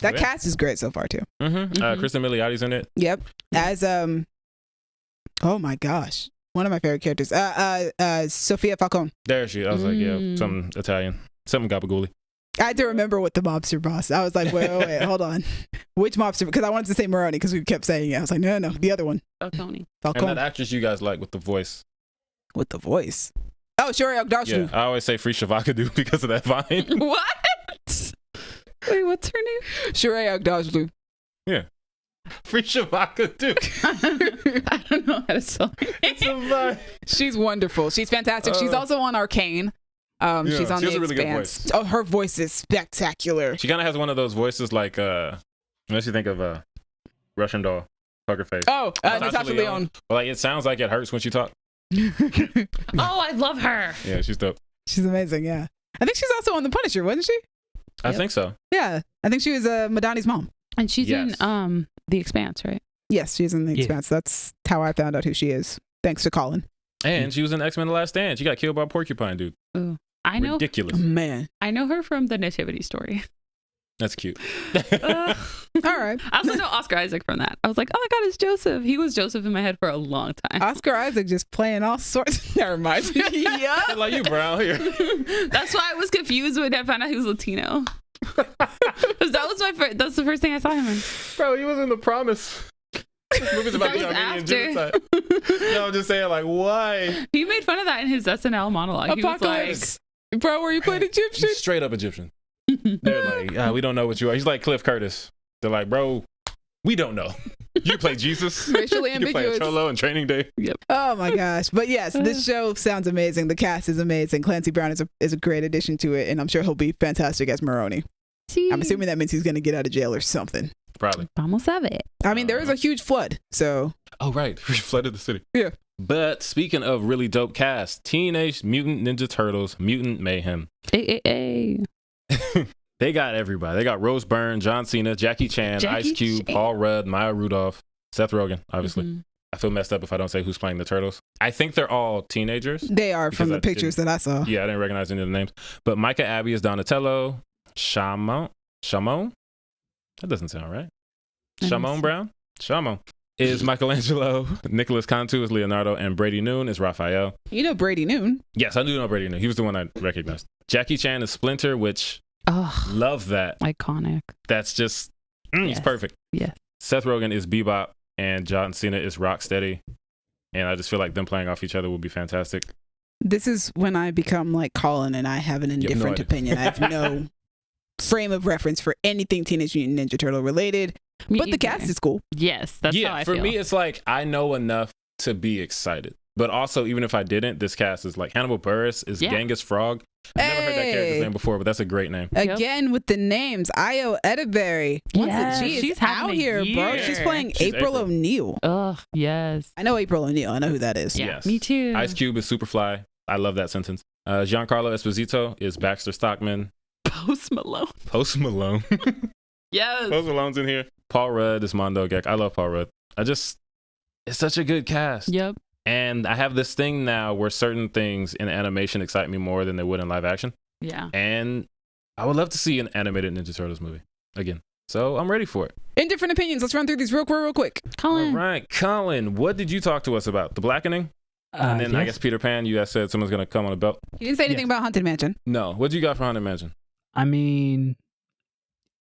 That Yeah. cast is great so far too. Kristen Miliotti's in it. Yep. As oh my gosh, one of my favorite characters. Sophia Falcone. There she is. I was like, yeah, something Italian. Something gabagooli. I had to remember what the mobster boss. I was like, wait, hold on. Which mobster? Because I wanted to say Maroni because we kept saying it. I was like, no, the other one. Falcone. Falcone. And that actress you guys like with the voice. With the voice. Oh, sure, Yeah, I always say Free Shavakadu because of that vine. What? Wait, what's her name? Sheree Agdajlu. Yeah. Free Shavakadu. I don't know how to spell her name. It's a vine. She's wonderful. She's fantastic. She's also on Arcane. She's on she has The a really good Expanse. voice. Oh, her voice is spectacular. She kind of has one of those voices like, unless you think of Russian doll, poker face. Oh, Natasha Lyonne. Well, like, it sounds like it hurts when she talks. Oh, I love her. Yeah, she's dope. She's amazing, yeah. I think she's also on The Punisher, wasn't she? I think so. Yeah. I think she was Madani's mom. And she's Yes. in The Expanse, right? Yes, she's in The Yeah. Expanse. That's how I found out who she is. Thanks to Colin. And she was in X-Men The Last Stand. She got killed by a porcupine dude. Ooh. I know Ridiculous. Man. I know her from the Nativity Story. That's cute. All right. I also know Oscar Isaac from that. I was like, oh my god, it's Joseph. He was Joseph in my head for a long time. Oscar Isaac just playing all sorts. Never mind. Yeah. Like you brown here. That's why I was confused when I found out he was Latino. 'Cause that was that's the first thing I saw him in. Bro, he was in The Promise. This movie's about That the was Armenian after. genocide. No, I'm just saying, like, why? He made fun of that in his SNL monologue. Apocalypse. Bro, were you playing Egyptian? He's straight up Egyptian. They're like, we don't know what you are. He's like Cliff Curtis. They're like, bro, we don't know. You play Jesus. Racially You play ambiguous. Cholo in Training Day. Oh my gosh. But yes, this show sounds amazing. The cast is amazing. Clancy Brown is a great addition to it, and I'm sure he'll be fantastic as Maroni. I'm assuming that means he's going to get out of jail or something. Probably. Vamos a ver. I mean, there is a huge flood, so. Oh, right. We flooded the city. Yeah. But speaking of really dope cast, Teenage Mutant Ninja Turtles, Mutant Mayhem. Hey. They got everybody. They got Rose Byrne, John Cena, Jackie Chan, Ice Cube, Paul Rudd, Maya Rudolph, Seth Rogen, obviously. Mm-hmm. I feel messed up if I don't say who's playing the Turtles. I think they're all teenagers. They are from the pictures that I saw. Yeah, I didn't recognize any of the names. But Micah Abbey is Donatello. Shamon? That doesn't sound right. Shamon Brown? Shamon is Michelangelo. Nicholas Cantu is Leonardo. And Brady Noon is Raphael. You know Brady Noon. Yes, I do know Brady Noon. He was the one I recognized. Jackie Chan is Splinter, which love that. Iconic. That's just, he's perfect. Yeah. Seth Rogen is Bebop. And John Cena is Rocksteady. And I just feel like them playing off each other would be fantastic. This is when I become like Colin and I have an indifferent opinion. I have no frame of reference for anything Teenage Mutant Ninja Turtle related. But the cast is cool. Yes, that's how I feel. For me, it's like I know enough to be excited. But also, even if I didn't, this cast is like Hannibal Buress is Genghis Frog. I've never heard that character's name before, but that's a great name. Again with the names. Io Edeberry. She's out here, bro. She's playing April O'Neil. Ugh, yes. I know April O'Neil. I know who that is. Yeah, Yes. me too. Ice Cube is Superfly. I love that sentence. Giancarlo Esposito is Baxter Stockman. Post Malone. Post Malone. Yes. Post Malone's in here. Paul Rudd is Mondo Gek. I love Paul Rudd. It's such a good cast. Yep. And I have this thing now where certain things in animation excite me more than they would in live action. Yeah. And I would love to see an animated Ninja Turtles movie again. So I'm ready for it. Indifferent Opinions. Let's run through these real quick. Colin. All right, Colin, what did you talk to us about? The Blackening? And then I guess Peter Pan, you guys said someone's going to come on a belt. You didn't say anything about Haunted Mansion. No. What do you got for Haunted Mansion? I mean,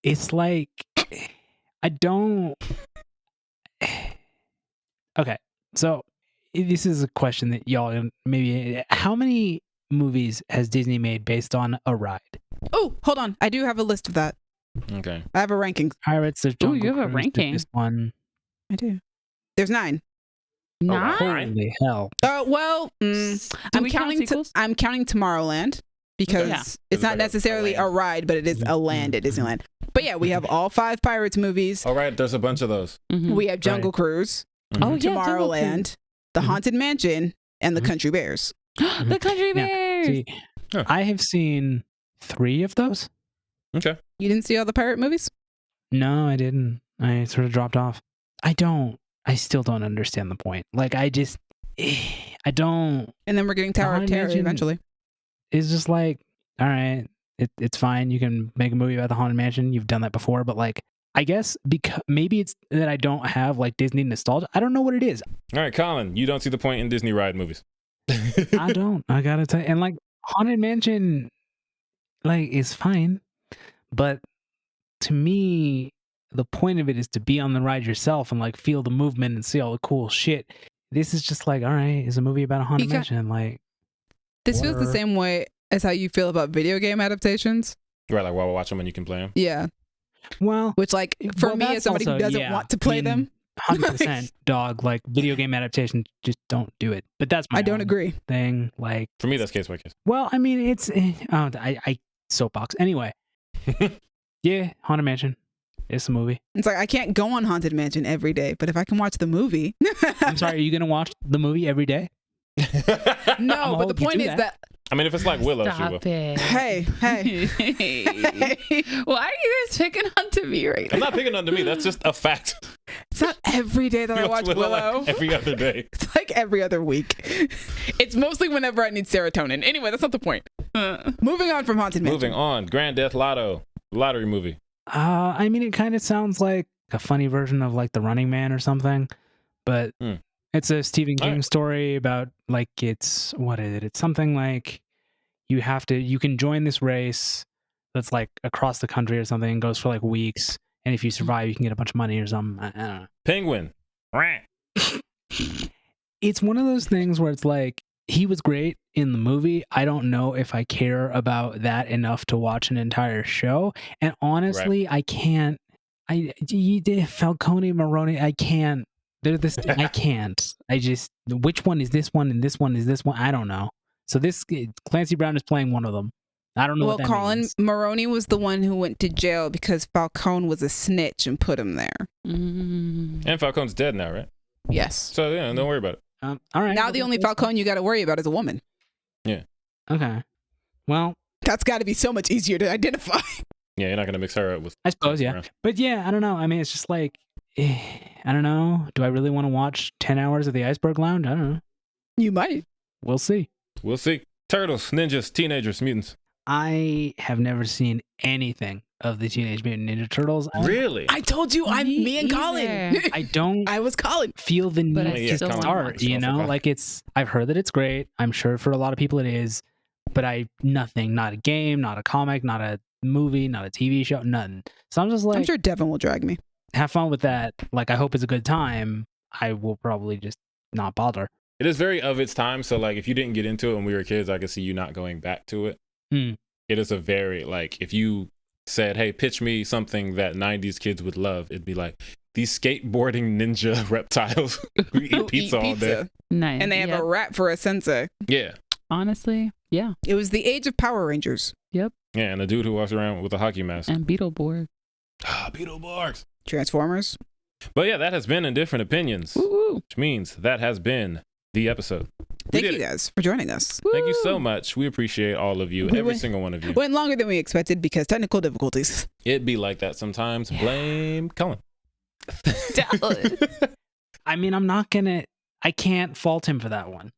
it's like, I don't. Okay, so this is a question that y'all maybe. How many movies has Disney made based on a ride? Oh, hold on. I do have a list of that. Okay. I have a ranking. Pirates of Jungle you have a Cruise, ranking. This one. I do. There's 9. 9? Holy hell! Well, I'm counting Tomorrowland because it's not necessarily a ride, but it is a land at Disneyland. But yeah, we have all 5 Pirates movies. All right, there's a bunch of those. Mm-hmm. We have Jungle Cruise, Oh, yeah, Tomorrowland, The Haunted Mansion, and The Country Bears. The Country Bears. See, I have seen 3 of those. Okay. You didn't see all the pirate movies? No, I didn't. I sort of dropped off. I still don't understand the point. Like, I don't. And then we're getting Tower of Haunted Terror Mansion- eventually. It's just like, all right, It's fine. You can make a movie about the Haunted Mansion. You've done that before, but like, I guess because maybe it's that I don't have like Disney nostalgia. I don't know what it is. All right, Colin, you don't see the point in Disney ride movies. I don't. I gotta tell you. And like Haunted Mansion, like is fine, but to me, the point of it is to be on the ride yourself and like feel the movement and see all the cool shit. This is just like, all right, it's a movie about a Haunted Mansion. Like, this feels the same way as how you feel about video game adaptations. Right, like while we're watching them, you can play them. Yeah. Well, Which, like, for me as somebody who doesn't want to play them, 100% dog. Like video game adaptation, just don't do it. But that's my I don't agree. thing. Like For me, that's case by case. well, I mean, it's I soapbox anyway. Yeah, Haunted Mansion. It's a movie. It's like I can't go on Haunted Mansion every day, but if I can watch the movie, I'm sorry. Are you gonna watch the movie every day? no. But the point is that I mean, if it's like Willow, she will. Stop it. hey, Why are you guys picking on me right I'm now? not picking on me. That's just a fact. it's not every day that I watch Willow. Like every other day. It's like every other week. It's mostly whenever I need serotonin. Anyway, that's not the point. Moving on from Haunted Mansion. Moving on. Grand Death Lotto. Lottery movie. I mean, it kind of sounds like a funny version of like The Running Man or something, but it's a Stephen King story about like it's something like you can join this race that's like across the country or something and goes for like weeks, and if you survive, you can get a bunch of money or something. I don't know. Penguin. It's one of those things where it's like he was great in the movie. I don't know if I care about that enough to watch an entire show. And honestly, I can't. You did Falcone, Maroney. I can't. They're this. I can't. I just. Which one is this one and this one is this one? I don't know. So this Clancy Brown is playing one of them. I don't know. Well, what that Colin, means. Maroney was the one who went to jail because Falcone was a snitch and put him there. And Falcone's dead now, right? Yes. So yeah, don't worry about it. All right. Now the only Falcone you got to worry about is a woman. Yeah. Okay. Well, that's got to be so much easier to identify. Yeah, you're not gonna mix her up with. I suppose, yeah. But yeah, I don't know. I mean, it's just like, I don't know. Do I really want to watch 10 hours of the Iceberg Lounge? I don't know. You might. We'll see. We'll see. Turtles, ninjas, teenagers, mutants. I have never seen anything of the Teenage Mutant Ninja Turtles. Really? I told you, me and Colin. I don't. I was Colin. Feel the need to Colin. start. You know, like I've heard that it's great. I'm sure for a lot of people it is, but nothing. Not a game. Not a comic. Not a movie. Not a TV show. Nothing. So I'm just like, I'm sure Devin will drag me. Have fun with that. Like, I hope it's a good time. I will probably just not bother. It is very of its time. So like, if you didn't get into it when we were kids, I could see you not going back to it. It is a very, like, if you said, hey, pitch me something that 90s kids would love, it'd be like these skateboarding ninja reptiles who eat pizza all day. Nice. And they have a rap for a sensei. Yeah. Honestly, yeah. It was the age of Power Rangers. Yep. Yeah, and a dude who walks around with a hockey mask. And Beetleborg. Beetleborgs. Transformers. But yeah, that has been Indifferent Opinions, which means that has been the episode. Thank you guys for joining us. Thank you so much. We appreciate all of you, every single one of you. Went longer than we expected because technical difficulties. It'd be like that sometimes. Blame Colin. I mean, I can't fault him for that one.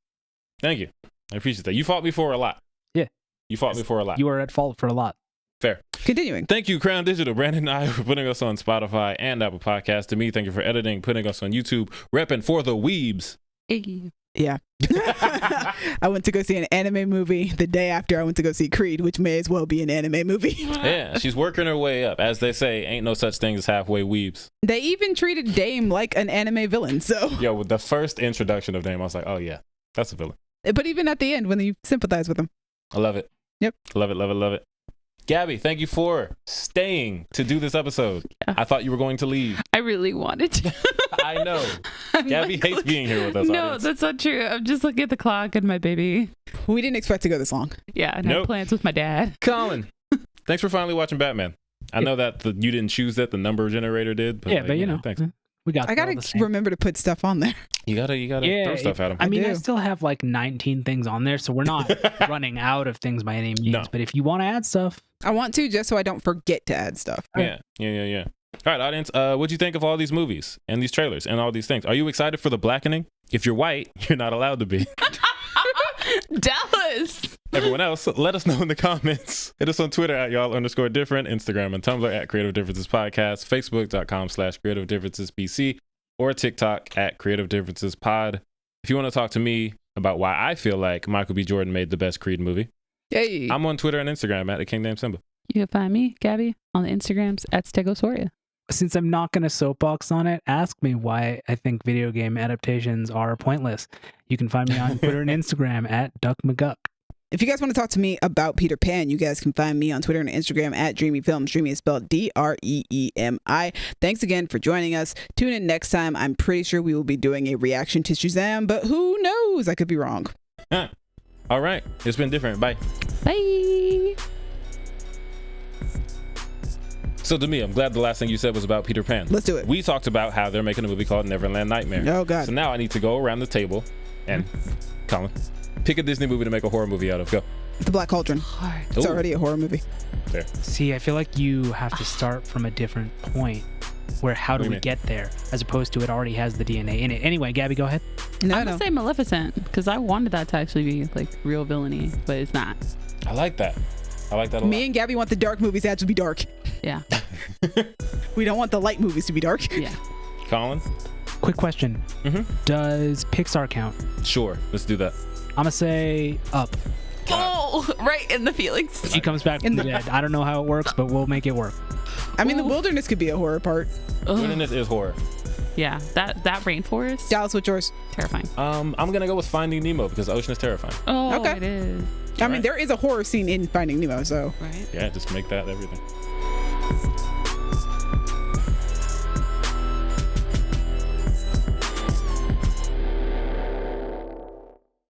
Thank you. I appreciate that. You fought me for a lot. Yeah. You fought me for a lot. You are at fault for a lot. Fair. Continuing. Thank you, Crown Digital, Brandon and I, for putting us on Spotify and Apple Podcasts. To me, thank you for editing, putting us on YouTube, repping for the weebs. Yeah. I went to go see an anime movie the day after I went to go see Creed, which may as well be an anime movie. Yeah, she's working her way up. As they say, ain't no such thing as halfway weebs. They even treated Dame like an anime villain, so. Yo, with the first introduction of Dame, I was like, oh yeah, that's a villain. But even at the end, when you sympathize with him. I love it. Yep. Love it, love it, love it. Gabby, thank you for staying to do this episode. Yeah. I thought you were going to leave. I really wanted to. I know. Gabby hates being here with us. No, audience. that's not true. I'm just looking at the clock and my baby. We didn't expect to go this long. Yeah, and I have plans with my dad. Colin, thanks for finally watching Batman. I know that you didn't choose that, the number generator did. But yeah, but you know, thanks. I gotta remember to put stuff on there. You gotta throw stuff at him. I mean, I still have like 19 things on there, so we're not running out of things by any means. No. But if you want to add stuff, I want to, just so I don't forget to add stuff. Yeah. All right, audience. What'd you think of all these movies and these trailers and all these things? Are you excited for the Blackening? If you're white, you're not allowed to be. Dallas. Everyone else, let us know in the comments. Hit us on Twitter at y'all_different, Instagram and Tumblr at Creative Differences Podcast, Facebook.com/Creative Differences PC, or TikTok at Creative Differences Pod. If you want to talk to me about why I feel like Michael B. Jordan made the best Creed movie, Hey. I'm on Twitter and Instagram at the King Named Simba. You can find me, Gaby, on the Instagrams at Stegosaurus. Since I'm not going to soapbox on it, ask me why I think video game adaptations are pointless. You can find me on Twitter and Instagram at DuckMcGuck. If you guys want to talk to me about Peter Pan, you guys can find me on Twitter and Instagram at Dreamy Films. Dreamy is spelled DREEMI. Thanks again for joining us. Tune in next time. I'm pretty sure we will be doing a reaction to Shazam, but who knows? I could be wrong. All right. It's been different. Bye. Bye. So, Demi, I'm glad the last thing you said was about Peter Pan. Let's do it. We talked about how they're making a movie called Neverland Nightmare. Oh, God. So now I need to go around the table and, Colin, pick a Disney movie to make a horror movie out of. Go. The Black Cauldron. Hard. It's Ooh. already a horror movie. There. See, I feel like you have to start from a different point where how do What do you we mean? get there as opposed to it already has the DNA in it. Anyway, Gabby, go ahead. No, I'm no. gonna say Maleficent because I wanted that to actually be like real villainy, but it's not. I like that. I like that a lot. Me and Gabby want the dark movies to actually be dark. Yeah. We don't want the light movies to be dark. Yeah. Colin? Quick question. Does Pixar count? Sure. Let's do that. I'm going to say Up. Oh, right in the feelings. She comes back from the dead. I don't know how it works, but we'll make it work. I mean, the Ooh. wilderness could be a horror part. Wilderness is horror. Yeah, that rainforest. Dallas, what's yours? Terrifying. I'm going to go with Finding Nemo because the ocean is terrifying. Oh, Okay. it is. I mean, there is a horror scene in Finding Nemo, so. Right. Yeah, just make that everything.